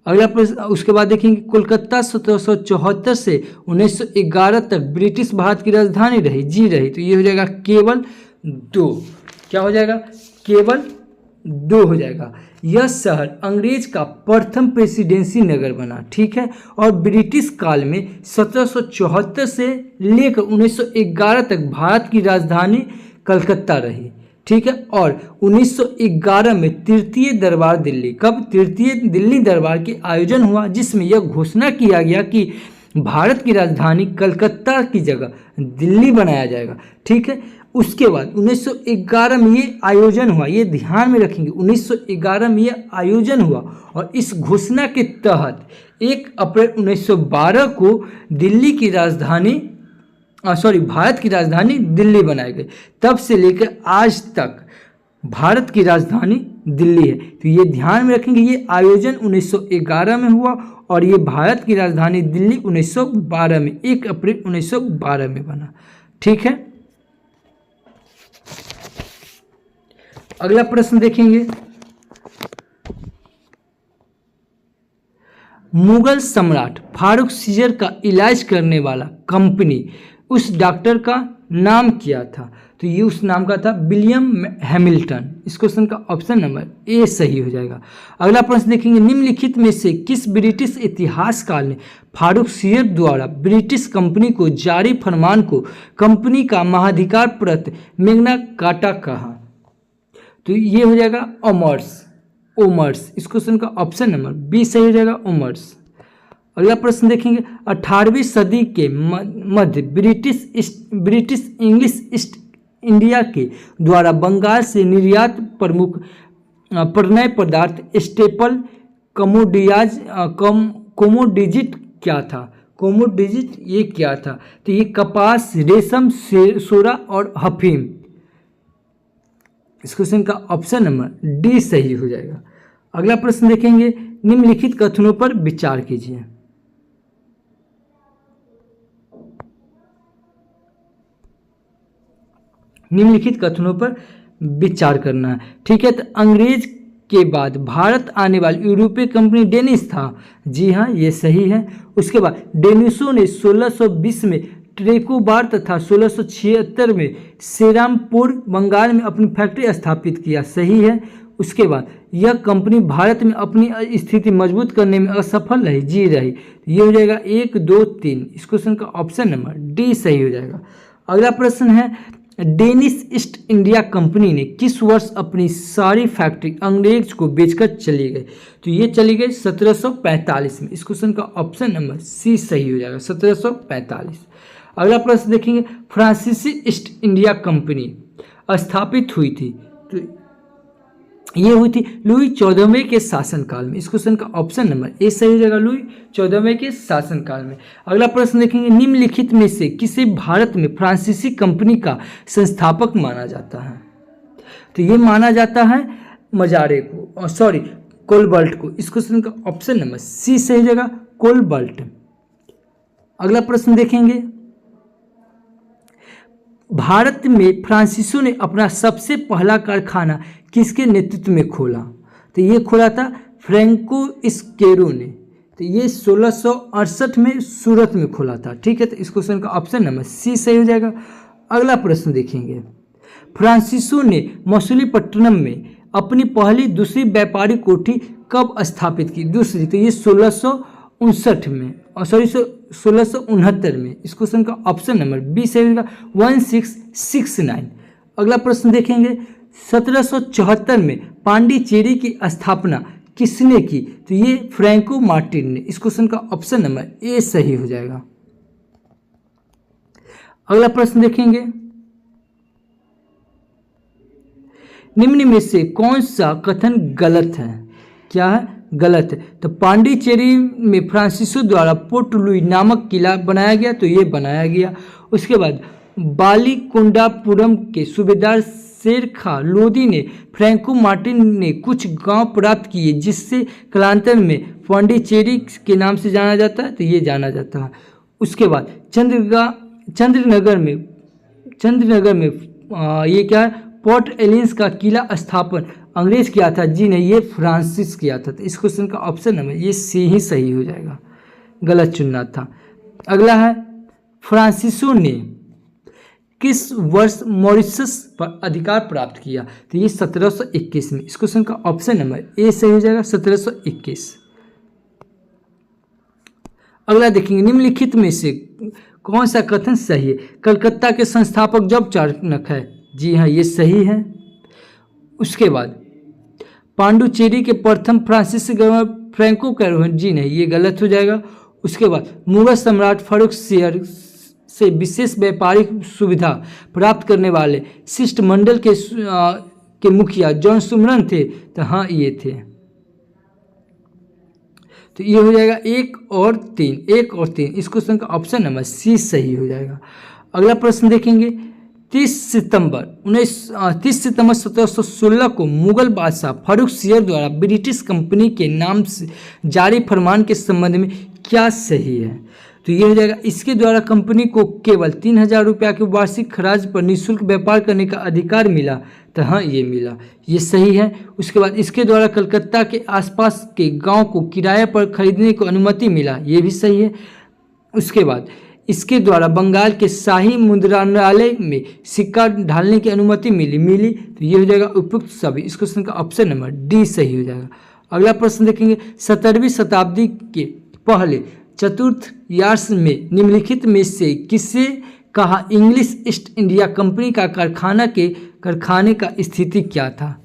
अगला प्रश्न, उसके बाद देखेंगे, कोलकाता 1774 से 1911 तक ब्रिटिश भारत की राजधानी रही? जी रही। तो ये हो जाएगा केवल 2। क्या हो जाएगा? केवल 2 हो जाएगा। यह शहर अंग्रेज का प्रथम प्रेसिडेंसी नगर बना, ठीक है, और ब्रिटिश काल में 1774 से लेकर 1911 तक भारत की राजधानी कलकत्ता रही, ठीक है। और 1911 में तृतीय दरबार दिल्ली, कब? तृतीय दिल्ली दरबार के आयोजन हुआ, जिसमें यह घोषणा किया गया कि भारत की राजधानी कलकत्ता की जगह दिल्ली बनाया जाएगा, ठीक है। उसके बाद 1911 में ये आयोजन हुआ, ये ध्यान में रखेंगे, 1911 में ये आयोजन हुआ और इस घोषणा के तहत 1 अप्रैल 1912 को दिल्ली की राजधानी भारत की राजधानी दिल्ली बनाई गई। तब से लेकर आज तक भारत की राजधानी दिल्ली है। तो ये ध्यान में रखेंगे, ये आयोजन 1911 में हुआ और ये भारत की राजधानी दिल्ली 1912 में, 1 अप्रैल 1912 में बना, ठीक है। अगला प्रश्न देखेंगे, मुगल सम्राट फारूक सीजर का इलाज करने वाला कंपनी उस डॉक्टर का नाम क्या था? तो ये उस नाम का था विलियम हैमिल्टन। इस क्वेश्चन का ऑप्शन नंबर ए सही हो जाएगा। अगला प्रश्न देखेंगे, निम्नलिखित में से किस ब्रिटिश इतिहासकार ने फारूक सीजर द्वारा ब्रिटिश कंपनी को जारी फरमान को कंपनी का महाधिकार प्रत मैग्ना कार्टा कहा? तो ये हो जाएगा ओमर्स। इस क्वेश्चन का ऑप्शन नंबर बी सही हो जाएगा, ओमर्स। अगला प्रश्न देखेंगे, 18वीं सदी के मध्य ब्रिटिश इंग्लिश ईस्ट इंडिया के द्वारा बंगाल से निर्यात प्रमुख पर्याय पदार्थ स्टेपल कोमोडिजिट क्या था? कोमोडिजिट ये क्या था? तो ये कपास, रेशम, सोरा और अफीम। इस क्वेश्चन का ऑप्शन नंबर डी सही हो जाएगा। अगला प्रश्न देखेंगे, निम्नलिखित कथनों पर विचार कीजिए। निम्नलिखित कथनों पर विचार करना है, ठीक है। तो अंग्रेज के बाद भारत आने वाली यूरोपीय कंपनी डेनिश था? जी हाँ, ये सही है। उसके बाद डेनिशों ने 1620 में ट्रेकोबार तथा 1676 में श्रीरामपुर बंगाल में अपनी फैक्ट्री स्थापित किया, सही है। उसके बाद यह कंपनी भारत में अपनी स्थिति मजबूत करने में असफल रही, जी रही। ये हो जाएगा 1, 2, 3। इस क्वेश्चन का ऑप्शन नंबर डी सही हो जाएगा। अगला प्रश्न है, डेनिश ईस्ट इंडिया कंपनी ने किस वर्ष अपनी सारी फैक्ट्री अंग्रेज को बेचकर चली गई? तो ये चली गई 1745 में। इस क्वेश्चन का ऑप्शन नंबर सी सही हो जाएगा, 1745। अगला प्रश्न देखेंगे, फ्रांसीसी ईस्ट इंडिया कंपनी स्थापित हुई थी? तो ये हुई थी लुई 14वें के शासनकाल में। इस क्वेश्चन का ऑप्शन नंबर ए सही हो जाएगा, लुई 14वें के शासनकाल में। अगला प्रश्न देखेंगे, निम्नलिखित में से किसे भारत में फ्रांसीसी कंपनी का संस्थापक माना जाता है? तो ये माना जाता है मजारे को, कोलबर्ट को। इस क्वेश्चन का ऑप्शन नंबर सी सही हो जाएगा, कोलबर्ट। अगला प्रश्न देखेंगे, भारत में फ्रांसीसियों ने अपना सबसे पहला कारखाना किसके नेतृत्व में खोला? तो ये खोला था फ्रैंको स्केरो ने। तो ये 1668 में सूरत में खोला था। ठीक है, तो इस क्वेश्चन का ऑप्शन नंबर सी सही हो जाएगा। अगला प्रश्न देखेंगे, फ्रांसीसियों ने मछलीपट्टनम में अपनी पहली दूसरी व्यापारिक कोठी कब स्थापित की? दूसरी, तो ये 1659 में, और सॉरी 1669 में। इस क्वेश्चन का ऑप्शन नंबर बी सही होगा, 1669। अगला प्रश्न देखेंगे, 1774 में पांडिचेरी की स्थापना किसने की? तो ये फ्रैंको मार्टिन ने। इस क्वेश्चन का ऑप्शन नंबर ए सही हो जाएगा। अगला प्रश्न देखेंगे, निम्न में से कौन सा कथन गलत है? क्या है? गलत है। तो पांडिचेरी में फ्रांसीसियों द्वारा पोर्ट लुई नामक किला बनाया गया, तो ये बनाया गया। उसके बाद बालीकुंडापुरम के सूबेदार शेर खां लोदी ने फ्रैंको मार्टिन ने कुछ गांव प्राप्त किए, जिससे कालांतर में पांडिचेरी के नाम से जाना जाता है, तो ये जाना जाता है। उसके बाद चंद्रनगर में ये क्या है? पोर्ट एलियंस का किला स्थापन अंग्रेज किया था? जी नहीं, ये फ्रांसिस किया था। तो इस क्वेश्चन का ऑप्शन नंबर ये सी ही सही हो जाएगा, गलत चुनना था। अगला है, फ्रांसीसियों ने किस वर्ष मॉरिशस पर अधिकार प्राप्त किया? तो ये 1721 में। इस क्वेश्चन का ऑप्शन नंबर ए सही हो जाएगा, 1721। अगला देखेंगे, निम्नलिखित में से कौन सा कथन सही है? कलकत्ता के संस्थापक जॉर्ज चाणक्य है? जी हाँ, ये सही है। उसके बाद पांडुचेरी के प्रथम फ्रांसीसी गवर्नर फ्रैंको कैरोन? जी नहीं, ये गलत हो जाएगा। उसके बाद मुगल सम्राट फारूक शेर से विशेष व्यापारिक सुविधा प्राप्त करने वाले शिष्टमंडल के मुखिया जॉन सुमरन थे? तो हाँ, ये थे। तो ये हो जाएगा 1 और 3। इस क्वेश्चन का ऑप्शन नंबर सी सही हो जाएगा। अगला प्रश्न देखेंगे, 30 सितंबर 1716 को मुगल बादशाह फारूक शेर द्वारा ब्रिटिश कंपनी के नाम से जारी फरमान के संबंध में क्या सही है? तो ये हो जाएगा, इसके द्वारा कंपनी को केवल 3000 रुपया के वार्षिक खराज पर निःशुल्क व्यापार करने का अधिकार मिला। तो हाँ, ये मिला, ये सही है। उसके बाद इसके द्वारा कलकत्ता के आसपास के गांव को किराए पर खरीदने को अनुमति मिला, ये भी सही है। उसके बाद इसके द्वारा बंगाल के शाही मुद्रणालय में सिक्का ढालने की अनुमति मिली। तो ये हो जाएगा उपयुक्त सभी। इस क्वेश्चन का ऑप्शन नंबर डी सही हो जाएगा। अगला प्रश्न देखेंगे, 17वीं शताब्दी के पहले चतुर्थ यार्स में निम्नलिखित में से किसे कहा इंग्लिश ईस्ट इंडिया कंपनी का कारखाने का स्थिति क्या था?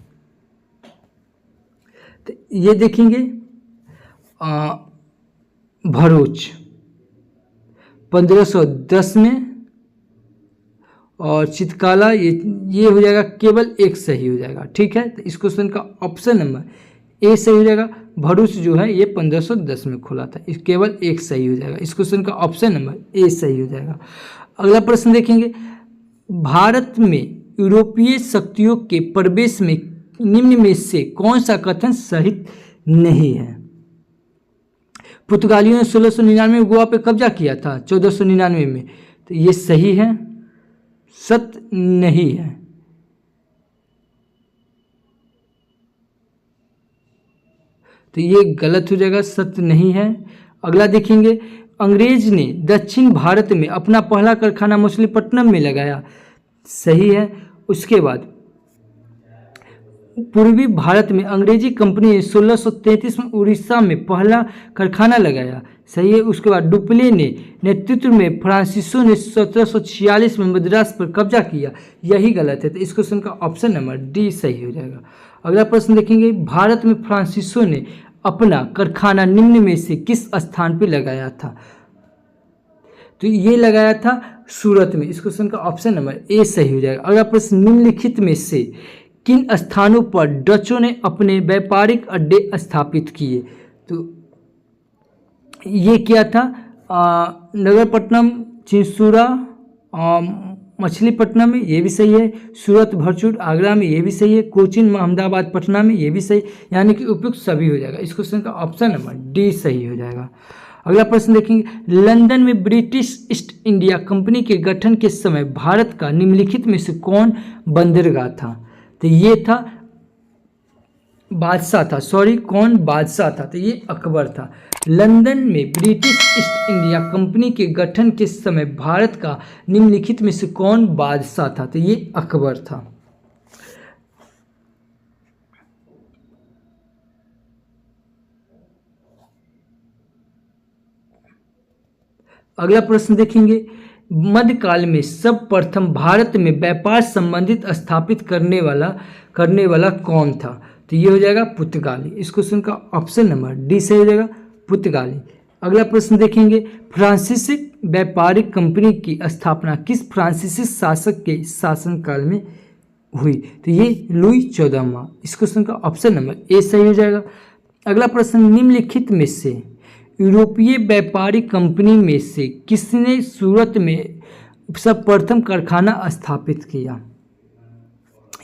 तो ये देखेंगे, भरूच 1510 में, और चितकाला ये हो जाएगा, केवल एक सही हो जाएगा। ठीक है, तो इस क्वेश्चन का ऑप्शन नंबर ए सही हो जाएगा। भरूच जो है ये 1510 में खुला था, इस केवल एक सही हो जाएगा। इस क्वेश्चन का ऑप्शन नंबर ए सही हो जाएगा। अगला प्रश्न देखेंगे, भारत में यूरोपीय शक्तियों के प्रवेश में निम्न में से कौन सा कथन सही नहीं है? पुर्तगालियों ने 1699 में गोवा पे कब्जा किया था 1499 में, तो ये सही है, सत्य नहीं है। तो ये गलत हो जाएगा, सत्य नहीं है। अगला देखेंगे, अंग्रेज ने दक्षिण भारत में अपना पहला कारखाना मछलीपट्टनम में लगाया, सही है। उसके बाद पूर्वी भारत में अंग्रेजी कंपनी ने 1633 में उड़ीसा में पहला कारखाना लगाया, सही है। उसके बाद डुप्ले ने नेतृत्व में फ्रांसीसियों ने 1746 में मद्रास पर कब्जा किया, यही गलत है। तो इस क्वेश्चन का ऑप्शन नंबर डी सही हो जाएगा। अगला प्रश्न देखेंगे, भारत में फ्रांसीसियों ने अपना कारखाना निम्न में से किस स्थान पर लगाया था? तो ये लगाया था सूरत में। इस क्वेश्चन का ऑप्शन नंबर ए सही हो जाएगा। अगला प्रश्न, निम्नलिखित में से किन स्थानों पर डचों ने अपने व्यापारिक अड्डे स्थापित किए? तो ये क्या था, नगरपट्टनम, चिंसूरा, मछलीपट्टनम में, ये भी सही है। सूरत, भरचूर, आगरा में, ये भी सही है। कोचीन, अहमदाबाद, पटना में, ये भी सही, यानी कि उपयुक्त सभी हो जाएगा। इस क्वेश्चन का ऑप्शन नंबर डी सही हो जाएगा। अगला प्रश्न देखेंगे, लंदन में ब्रिटिश ईस्ट इंडिया कंपनी के गठन के समय भारत का निम्नलिखित में से कौन बंदरगाह था? तो ये था बादशाह था, सॉरी कौन बादशाह था? तो ये अकबर था। लंदन में ब्रिटिश ईस्ट इंडिया कंपनी के गठन के समय भारत का निम्नलिखित में से कौन बादशाह था? तो ये अकबर था। अगला प्रश्न देखेंगे, मध्यकाल में सर्वप्रथम भारत में व्यापार संबंधित स्थापित करने वाला कौन था? तो ये हो जाएगा पुर्तगाली। इस क्वेश्चन का ऑप्शन नंबर डी सही हो जाएगा, पुर्तगाली। अगला प्रश्न देखेंगे, फ्रांसीसी व्यापारिक कंपनी की स्थापना किस फ्रांसीसी शासक के शासनकाल में हुई? तो ये लुई 14वां। इस क्वेश्चन का ऑप्शन नंबर ए सही हो जाएगा। अगला प्रश्न, निम्नलिखित में से यूरोपीय व्यापारिक कंपनी में से किसने सूरत में सर्वप्रथम कारखाना स्थापित किया?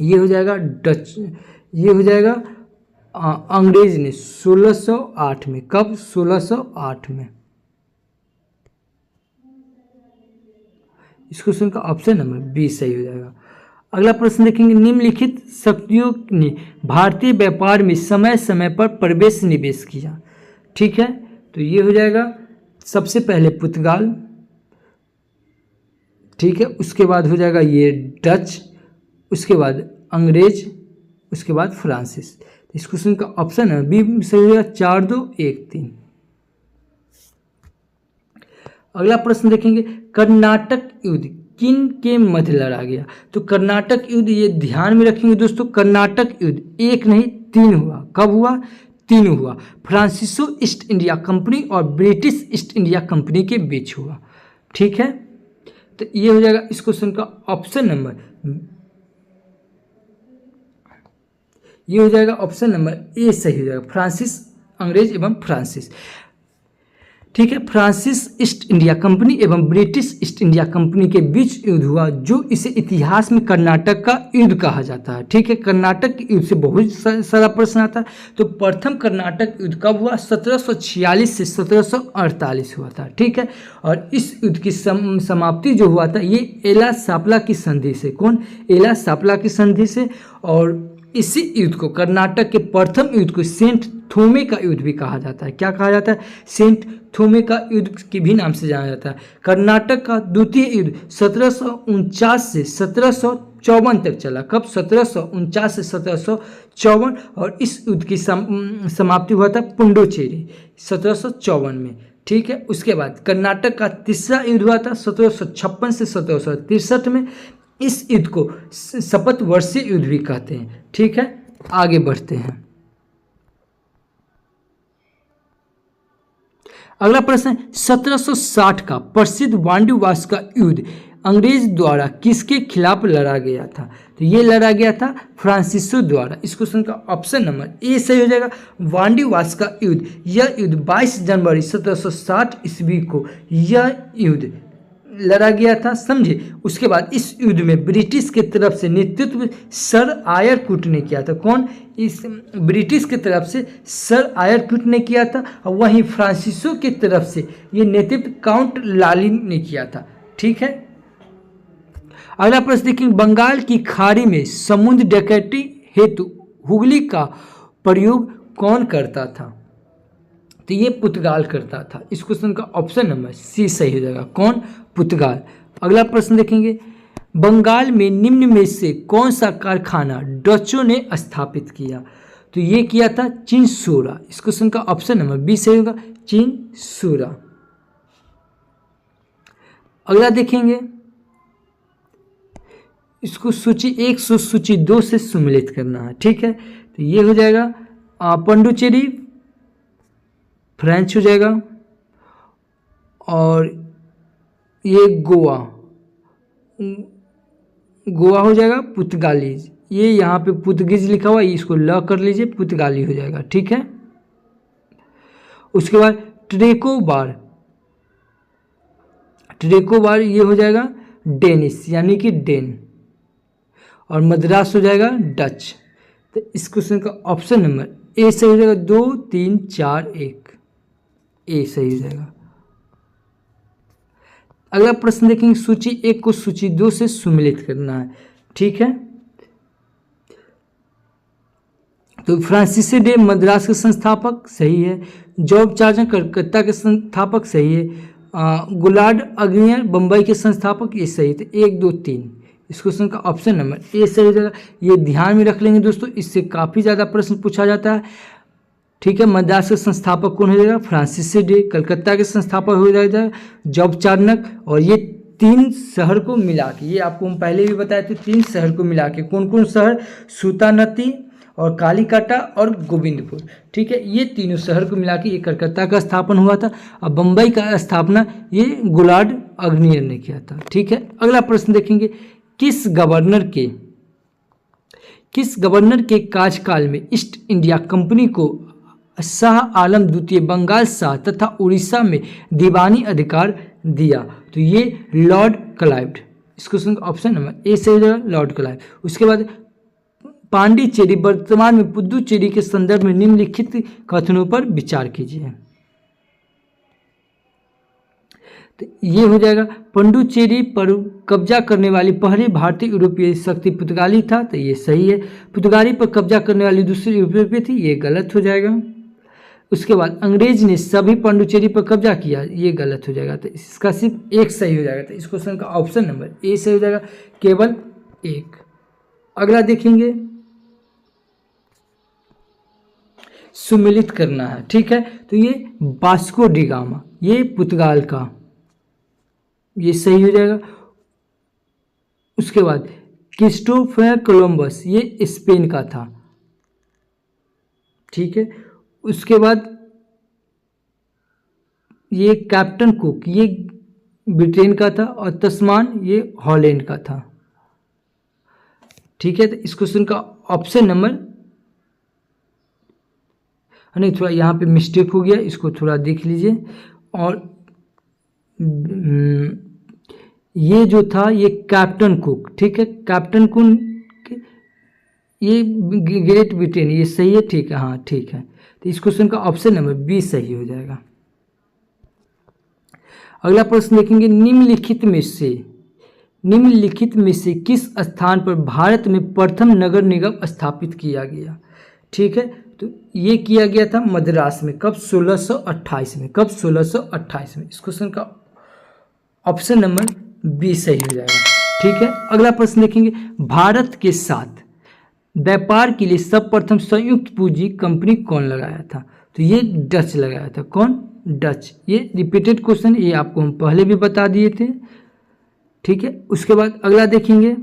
ये हो जाएगा डच, ये हो जाएगा अंग्रेज ने 1608 में। कब? 1608 में। इस क्वेश्चन का ऑप्शन नंबर बी सही हो जाएगा। अगला प्रश्न देखेंगे, निम्नलिखित शक्तियों ने भारतीय व्यापार में समय समय पर प्रवेश निवेश किया? ठीक है, तो ये हो जाएगा सबसे पहले पुर्तगाल, ठीक है, उसके बाद हो जाएगा ये डच, उसके बाद अंग्रेज, उसके बाद फ्रांसिस। इस क्वेश्चन का ऑप्शन है बी सही हो जाएगा, 4 2 1 3। अगला प्रश्न देखेंगे, कर्नाटक युद्ध किन के मध्य लड़ा गया? तो कर्नाटक युद्ध, ये ध्यान में रखेंगे दोस्तों, कर्नाटक युद्ध एक नहीं 3 हुआ। कब हुआ? 3 हुआ। फ्रांसीसी ईस्ट इंडिया कंपनी और ब्रिटिश ईस्ट इंडिया कंपनी के बीच हुआ। ठीक है, तो ये हो जाएगा इस क्वेश्चन का ऑप्शन नंबर, ये हो जाएगा ऑप्शन नंबर ए सही हो जाएगा, फ्रांसिस, अंग्रेज एवं फ्रांसिस। ठीक है, फ्रांसिस ईस्ट इंडिया कंपनी एवं ब्रिटिश ईस्ट इंडिया कंपनी के बीच युद्ध हुआ, जो इसे इतिहास में कर्नाटक का युद्ध कहा जाता है। ठीक है, कर्नाटक युद्ध से बहुत सारा प्रश्न आता है। तो प्रथम कर्नाटक युद्ध कब हुआ? 1746 से 1748 हुआ था। ठीक है, और इस युद्ध की समाप्ति जो हुआ था ये एला सापला की संधि से। कौन? एला सापला की संधि से। और इसी युद्ध को, कर्नाटक के प्रथम युद्ध को सेंट थोमे का युद्ध भी कहा जाता है। क्या कहा जाता है? सेंट थोमे का युद्ध के भी नाम से जाना जाता है। कर्नाटक का द्वितीय युद्ध 1749 से 1754 तक चला। कब? 1749 से 1754। और इस युद्ध की समाप्ति हुआ था पुंडुचेरी 1754 में। ठीक है, उसके बाद कर्नाटक का तीसरा युद्ध हुआ था 1756 से 1763 में। इस युद्ध को शपथ वर्षीय युद्ध भी कहते हैं। ठीक है, आगे बढ़ते हैं। अगला प्रश्न है, 1760 का प्रसिद्ध वांडीवास का युद्ध अंग्रेज द्वारा किसके खिलाफ लड़ा गया था? तो ये लड़ा गया था फ्रांसीसियों द्वारा। इस क्वेश्चन का ऑप्शन नंबर ए सही हो जाएगा, वांडीवास का युद्ध। यह युद्ध 22 जनवरी 1760 ईस्वी को यह युद्ध लड़ा गया था, समझे। उसके बाद इस युद्ध में ब्रिटिश के तरफ से नेतृत्व सर आयरकुट ने किया था। कौन? इस ब्रिटिश के तरफ से सर आयरकुट ने किया था, और वहीं फ्रांसीसियों की तरफ से ये नेतृत्व काउंट लालिन ने किया था। ठीक है, अगला प्रश्न देखिए, बंगाल की खाड़ी में समुद्र डकैती हेतु हुगली का प्रयोग कौन करता था? तो ये पुर्तगाल करता था। इस क्वेश्चन का ऑप्शन नंबर सी सही हो जाएगा। कौन? पुर्तगाल। अगला प्रश्न देखेंगे, बंगाल में निम्न में से कौन सा कारखाना डचों ने स्थापित किया? तो ये किया था चिंसोरा। इस क्वेश्चन का ऑप्शन नंबर बी सही होगा, चिंसोरा। अगला देखेंगे, इसको सूची 1 से सूची 2 से सम्मिलित करना है। ठीक है, तो ये हो जाएगा पुडुचेरी फ्रेंच हो जाएगा, और ये गोवा हो जाएगा पुर्तगालीज। ये यहाँ पे पुर्तगीज लिखा हुआ है, इसको ल कर लीजिए, पुर्तगाली हो जाएगा। ठीक है, उसके बाद ट्रेकोबार ये हो जाएगा डेनिश यानी कि डेन, और मद्रास हो जाएगा डच। तो इस क्वेश्चन का ऑप्शन नंबर ए से हो जाएगा 2 3 4 1। ए सही हो जाएगा। अगला प्रश्न देखेंगे, सूची 1 को सूची 2 से सुमेलित करना है। ठीक है, तो फ्रांसिस डे मद्रास के संस्थापक सही है। जॉर्ज चार्जर कलकत्ता के संस्थापक सही है। गुलाड अग्नियर बम्बई के संस्थापक, ये सही है। तो 1 2 3 इस क्वेश्चन का ऑप्शन नंबर ए सही हो जाएगा। ये ध्यान में रख लेंगे दोस्तों, इससे काफ़ी ज़्यादा प्रश्न पूछा जाता है। ठीक है, मद्रास के संस्थापक कौन हो जाएगा? Francis day. कलकत्ता के संस्थापक हो जाएगा जॉर्ज चार्नक। और ये 3 शहर को मिला के, ये आपको हम पहले भी बताए थे, 3 शहर को मिला के कौन कौन शहर? सूतानती और कालीकाटा और गोविंदपुर। ठीक है, ये तीनों शहर को मिला के ये कलकत्ता का स्थापन हुआ था। और बम्बई का स्थापना ये गुलाड अग्नियर ने किया था। ठीक है, अगला प्रश्न देखेंगे, किस गवर्नर के कार्यकाल में ईस्ट इंडिया कंपनी को शाह आलम द्वितीय बंगाल शाह तथा उड़ीसा में दीवानी अधिकार दिया? तो ये लॉर्ड क्लाइव। इस क्वेश्चन का ऑप्शन नंबर ए सही हो जाएगा, लॉर्ड क्लाइव। उसके बाद पांडिचेरी वर्तमान में पुदुचेरी के संदर्भ में निम्नलिखित कथनों पर विचार कीजिए। तो ये हो जाएगा, पुडुचेरी पर कब्जा करने वाली पहली भारतीय यूरोपीय शक्ति पुर्तगाली था। तो ये सही है। पुर्तगाली पर कब्जा करने वाली दूसरी यूरोपीय थी, ये गलत हो जाएगा। उसके बाद अंग्रेज ने सभी पांडिचेरी पर कब्जा किया, ये गलत हो जाएगा। तो इसका सिर्फ 1 सही हो जाएगा। तो इस क्वेश्चन का ऑप्शन नंबर ए सही हो जाएगा, केवल 1। अगला देखेंगे, सुमेलित करना है। ठीक है, तो ये वास्को डी गामा, ये पुर्तगाल का, ये सही हो जाएगा। उसके बाद क्रिस्टोफर कोलंबस, ये स्पेन का था। ठीक है, उसके बाद ये कैप्टन कुक, ये ब्रिटेन का था। और तस्मान, ये हॉलैंड का था। ठीक है, तो इस क्वेश्चन का ऑप्शन नंबर, नहीं थोड़ा यहाँ पे मिस्टेक हो गया, इसको थोड़ा देख लीजिए। और ये जो था ये कैप्टन कुक। ठीक है, कैप्टन कुक, ये ग्रेट ब्रिटेन, ये सही है। ठीक है, हाँ ठीक है। तो इस क्वेश्चन का ऑप्शन नंबर बी सही हो जाएगा। अगला प्रश्न देखेंगे, निम्नलिखित में से किस स्थान पर भारत में प्रथम नगर निगम स्थापित किया गया? ठीक है, तो ये किया गया था मद्रास में। कब? 1628 में। कब? 1628 में। इस क्वेश्चन का ऑप्शन नंबर बी सही हो जाएगा। ठीक है, अगला प्रश्न देखेंगे, भारत के साथ व्यापार के लिए सर्वप्रथम संयुक्त पूंजी कंपनी कौन लगाया था? तो ये डच लगाया था। कौन? डच। ये रिपीटेड क्वेश्चन, ये आपको हम पहले भी बता दिए थे। ठीक है, उसके बाद अगला देखेंगे,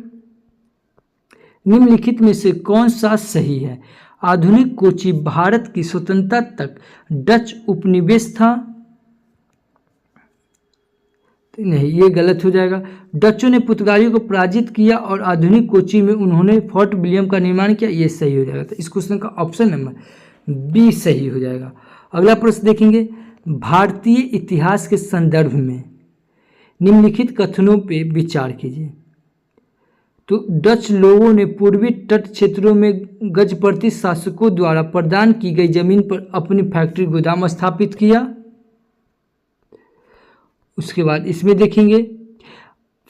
निम्नलिखित में से कौन सा सही है? आधुनिक कोची भारत की स्वतंत्रता तक डच उपनिवेश था। नहीं, ये गलत हो जाएगा। डचों ने पुर्तगालियों को पराजित किया और आधुनिक कोची में उन्होंने फोर्ट विलियम का निर्माण किया, ये सही हो जाएगा। तो इस क्वेश्चन का ऑप्शन नंबर बी सही हो जाएगा। अगला प्रश्न देखेंगे, भारतीय इतिहास के संदर्भ में निम्नलिखित कथनों पे विचार कीजिए। तो डच लोगों ने पूर्वी तट क्षेत्रों में गजपति शासकों द्वारा प्रदान की गई जमीन पर अपनी फैक्ट्री गोदाम स्थापित किया। उसके बाद इसमें देखेंगे,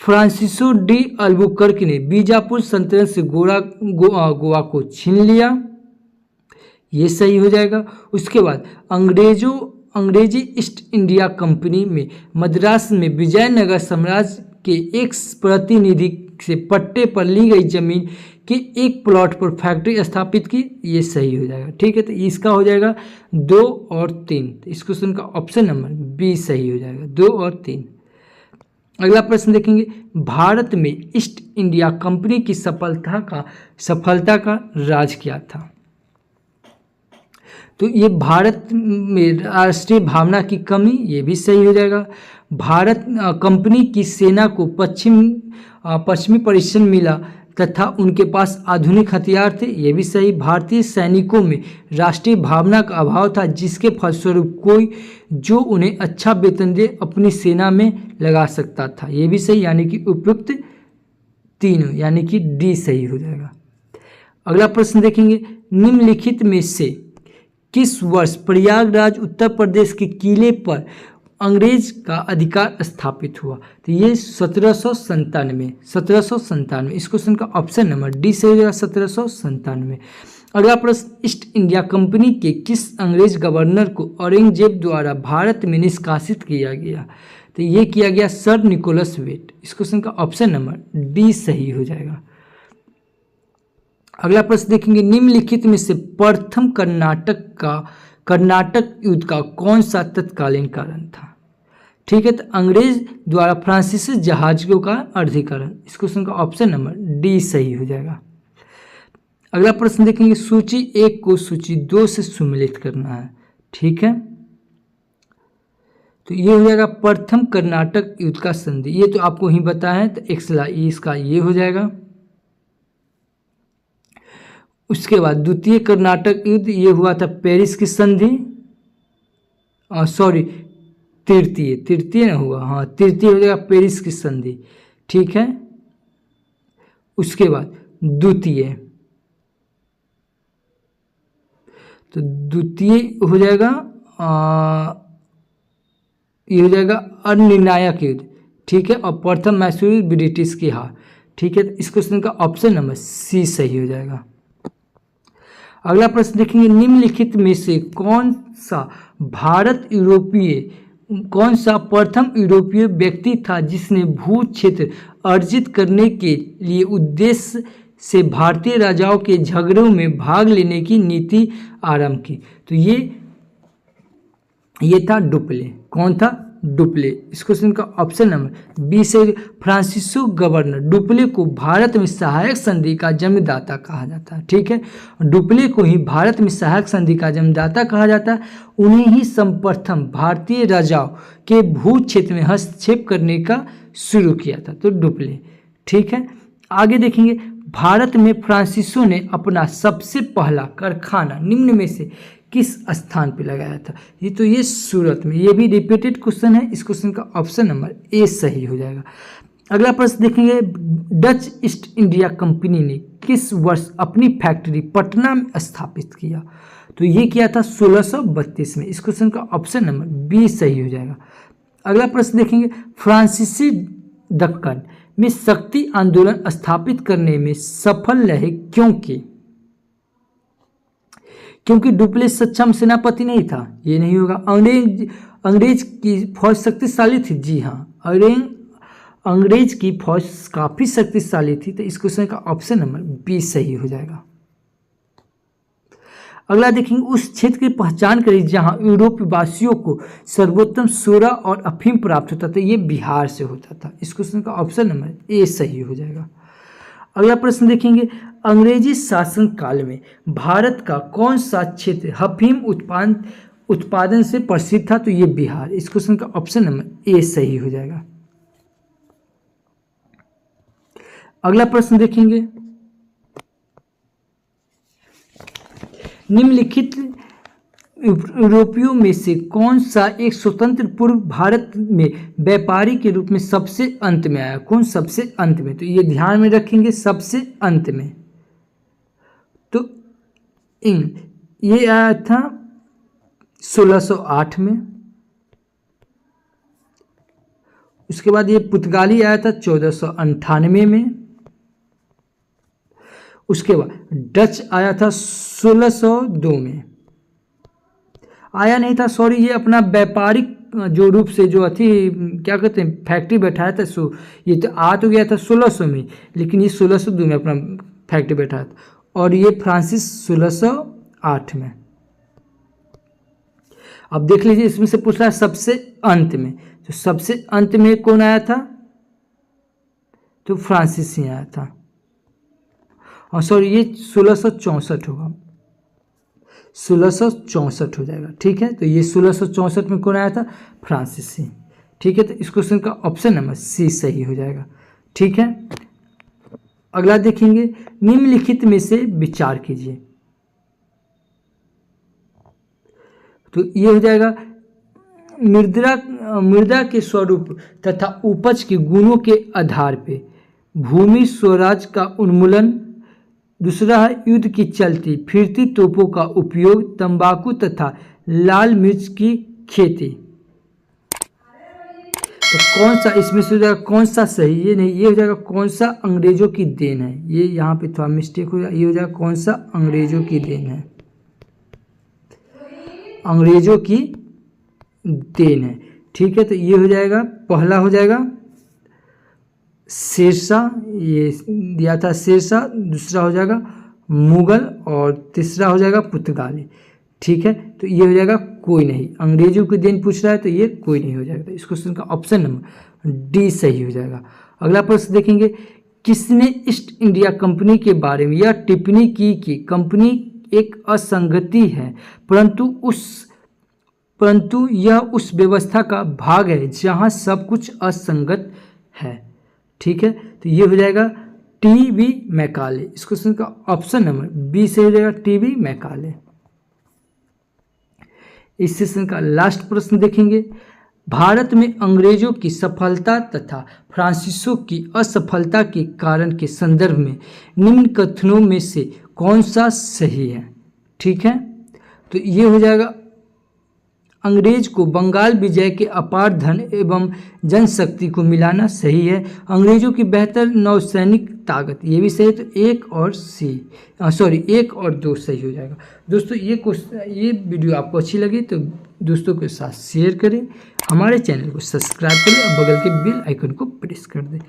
फ्रांसिसो डी अल्बुकर्क ने बीजापुर सल्तनत से गोवा को छीन लिया, ये सही हो जाएगा। उसके बाद अंग्रेजी ईस्ट इंडिया कंपनी में मद्रास में विजयनगर साम्राज्य के एक प्रतिनिधि से पट्टे पर ली गई जमीन के एक प्लॉट पर फैक्ट्री स्थापित की, ये सही हो जाएगा। ठीक है, तो इसका हो जाएगा 2 और 3। तो इस क्वेश्चन का ऑप्शन नंबर बी सही हो जाएगा, 2 और 3। अगला प्रश्न देखेंगे, भारत में ईस्ट इंडिया कंपनी की सफलता का राज क्या था? तो ये भारत में राष्ट्रीय भावना की कमी, ये भी सही हो जाएगा। भारत कंपनी की सेना को पश्चिमी परिश्रम मिला तथा उनके पास आधुनिक हथियार थे, ये भी सही। भारतीय सैनिकों में राष्ट्रीय भावना का अभाव था, जिसके फलस्वरूप कोई जो उन्हें अच्छा वेतन दे अपनी सेना में लगा सकता था, ये भी सही। यानी कि उपयुक्त तीनों, यानी कि डी सही हो जाएगा। अगला प्रश्न देखेंगे, निम्नलिखित में से किस वर्ष प्रयागराज उत्तर प्रदेश के किले पर अंग्रेज का अधिकार स्थापित हुआ? तो ये 1797। इस क्वेश्चन का ऑप्शन नंबर डी सही हो जाएगा, 1797। अगला प्रश्न, ईस्ट इंडिया कंपनी के किस अंग्रेज गवर्नर को औरंगजेब द्वारा भारत में निष्कासित किया गया? तो ये किया गया सर निकोलस वेट। इस क्वेश्चन का ऑप्शन नंबर डी सही हो जाएगा। अगला प्रश्न देखेंगे, निम्नलिखित में से प्रथम कर्नाटक युद्ध का कौन सा तत्कालीन कारण था? ठीक है, तो अंग्रेज द्वारा फ्रांसीसी जहाजों का अधिग्रहण। इस क्वेश्चन का ऑप्शन नंबर डी सही हो जाएगा। अगला प्रश्न देखेंगे, सूची 1 को सूची 2 से सम्मिलित करना है। ठीक है, तो ये हो जाएगा प्रथम कर्नाटक युद्ध का संधि, ये तो आपको ही बताया है, तो इसका ये हो जाएगा। उसके बाद द्वितीय कर्नाटक युद्ध ये हुआ था पेरिस की संधि, सॉरी तृतीय ना हुआ, हाँ तृतीय हो जाएगा पेरिस की संधि। ठीक है, उसके बाद द्वितीय, तो द्वितीय हो जाएगा ये हो जाएगा अनिर्णायक युद्ध। ठीक है, और प्रथम मैसूर ब्रिटिश की हार। ठीक है, तो इस क्वेश्चन का ऑप्शन नंबर सी सही हो जाएगा। अगला प्रश्न देखेंगे, निम्नलिखित में से कौन सा प्रथम यूरोपीय व्यक्ति था जिसने भू क्षेत्र अर्जित करने के लिए उद्देश्य से भारतीय राजाओं के झगड़ों में भाग लेने की नीति आरंभ की? तो ये था डुप्ले। कौन था? डुप्ले। इस क्वेश्चन का ऑप्शन नंबर बी से, फ्रांसीसी गवर्नर डुप्ले को भारत में सहायक संधि का जन्मदाता कहा जाता है। ठीक है, डुप्ले को ही भारत में सहायक संधि का जन्मदाता कहा जाता है। उन्हें ही सर्वप्रथम भारतीय राजाओं के भू क्षेत्र में हस्तक्षेप करने का शुरू किया था, तो डुप्ले। ठीक है, आगे देखेंगे, भारत में फ्रांसीसियों ने अपना सबसे पहला कारखाना निम्न में से किस स्थान पे लगाया था? ये सूरत में। ये भी रिपीटेड क्वेश्चन है, इस क्वेश्चन का ऑप्शन नंबर ए सही हो जाएगा। अगला प्रश्न देखेंगे, डच ईस्ट इंडिया कंपनी ने किस वर्ष अपनी फैक्ट्री पटना में स्थापित किया? तो ये किया था 1632 में। इस क्वेश्चन का ऑप्शन नंबर बी सही हो जाएगा। अगला प्रश्न देखेंगे, फ्रांसीसी दक्कन में शक्ति आंदोलन स्थापित करने में सफल रहे क्योंकि डुप्ले सक्षम सेनापति नहीं था? ये नहीं होगा। अंग्रेज की फौज शक्तिशाली थी? जी हाँ, अंग्रेज की फौज काफी शक्तिशाली थी, तो इस क्वेश्चन का ऑप्शन नंबर बी सही हो जाएगा। अगला देखेंगे, उस क्षेत्र की पहचान करें जहां यूरोपीय वासियों को सर्वोत्तम सोरा और अफीम प्राप्त होता था। ये बिहार से होता था। इस क्वेश्चन का ऑप्शन नंबर ए सही हो जाएगा। अगला प्रश्न देखेंगे, अंग्रेजी शासन काल में भारत का कौन सा क्षेत्र अफीम उत्पादन से प्रसिद्ध था? तो ये बिहार। इस क्वेश्चन का ऑप्शन नंबर ए सही हो जाएगा। अगला प्रश्न देखेंगे, निम्नलिखित यूरोपियों में से कौन सा एक स्वतंत्र पूर्व भारत में व्यापारी के रूप में सबसे अंत में आया? कौन सबसे अंत में? तो ये ध्यान में रखेंगे, सबसे अंत में। तो ये आया था 1608 में। उसके बाद ये पुर्तगाली आया था 1498 में। उसके बाद डच आया था 1602 में। आया नहीं था, सॉरी, ये अपना व्यापारिक जो रूप से जो थी क्या कहते हैं फैक्ट्री बैठाया था, सो ये तो आ तो गया था 1600 में, लेकिन ये 1602 में अपना फैक्ट्री बैठाया था। और ये फ्रांसिस 1608 में। अब देख लीजिए, इसमें से पूछ रहा है सबसे अंत में, तो सबसे अंत में कौन आया था? तो फ्रांसिस ही आया था। और सॉरी, ये 1664 होगा, 1664 हो जाएगा। ठीक है, तो ये 1664 में कौन आया था? फ्रांसीसी। ठीक है, तो इस क्वेश्चन का ऑप्शन नंबर सी सही हो जाएगा। ठीक है, अगला देखेंगे, निम्नलिखित में से विचार कीजिए। तो ये हो जाएगा, मृदा के स्वरूप तथा उपज के गुणों के आधार पे भूमि स्वराज का उन्मूलन दूसरा है युद्ध की चलती फिरती तोपों का उपयोग, तंबाकू तथा लाल मिर्च की खेती। तो कौन सा इसमें से हो जाएगा, कौन सा सही, ये नहीं, ये हो जाएगा कौन सा अंग्रेजों की देन है। ये यहाँ पे थोड़ा मिस्टेक हो जाएगा, ये हो जाएगा कौन सा अंग्रेजों की देन है, अंग्रेजों की देन है। ठीक है, तो ये हो जाएगा, पहला हो जाएगा शेरशाह, ये दिया था शेरशाह, दूसरा हो जाएगा मुगल और तीसरा हो जाएगा पुर्तगाली। ठीक है, तो ये हो जाएगा कोई नहीं, अंग्रेजों की देन पूछ रहा है तो ये कोई नहीं हो जाएगा। इस क्वेश्चन का ऑप्शन नंबर डी सही हो जाएगा। अगला प्रश्न देखेंगे, किसने ईस्ट इंडिया कंपनी के बारे में यह टिप्पणी की कि कंपनी एक असंगति है परंतु यह उस व्यवस्था का भाग है जहां सब कुछ असंगत है। ठीक है, तो ये हो जाएगा टी.बी. मैकाले। इस क्वेश्चन का ऑप्शन नंबर बी से हो जाएगा टी.बी. मैकाले। इस सेशन का लास्ट प्रश्न देखेंगे, भारत में अंग्रेजों की सफलता तथा फ्रांसीसियों की असफलता के कारण के संदर्भ में निम्न कथनों में से कौन सा सही है। ठीक है, तो ये हो जाएगा, अंग्रेज को बंगाल विजय के अपार धन एवं जनशक्ति को मिलाना सही है, अंग्रेजों की बेहतर नौसैनिक ताकत, ये भी सही है। तो एक और एक और दो सही हो जाएगा। दोस्तों ये वीडियो आपको अच्छी लगी तो दोस्तों के साथ शेयर करें, हमारे चैनल को सब्सक्राइब करें और बगल के बेल आइकन को प्रेस कर दें।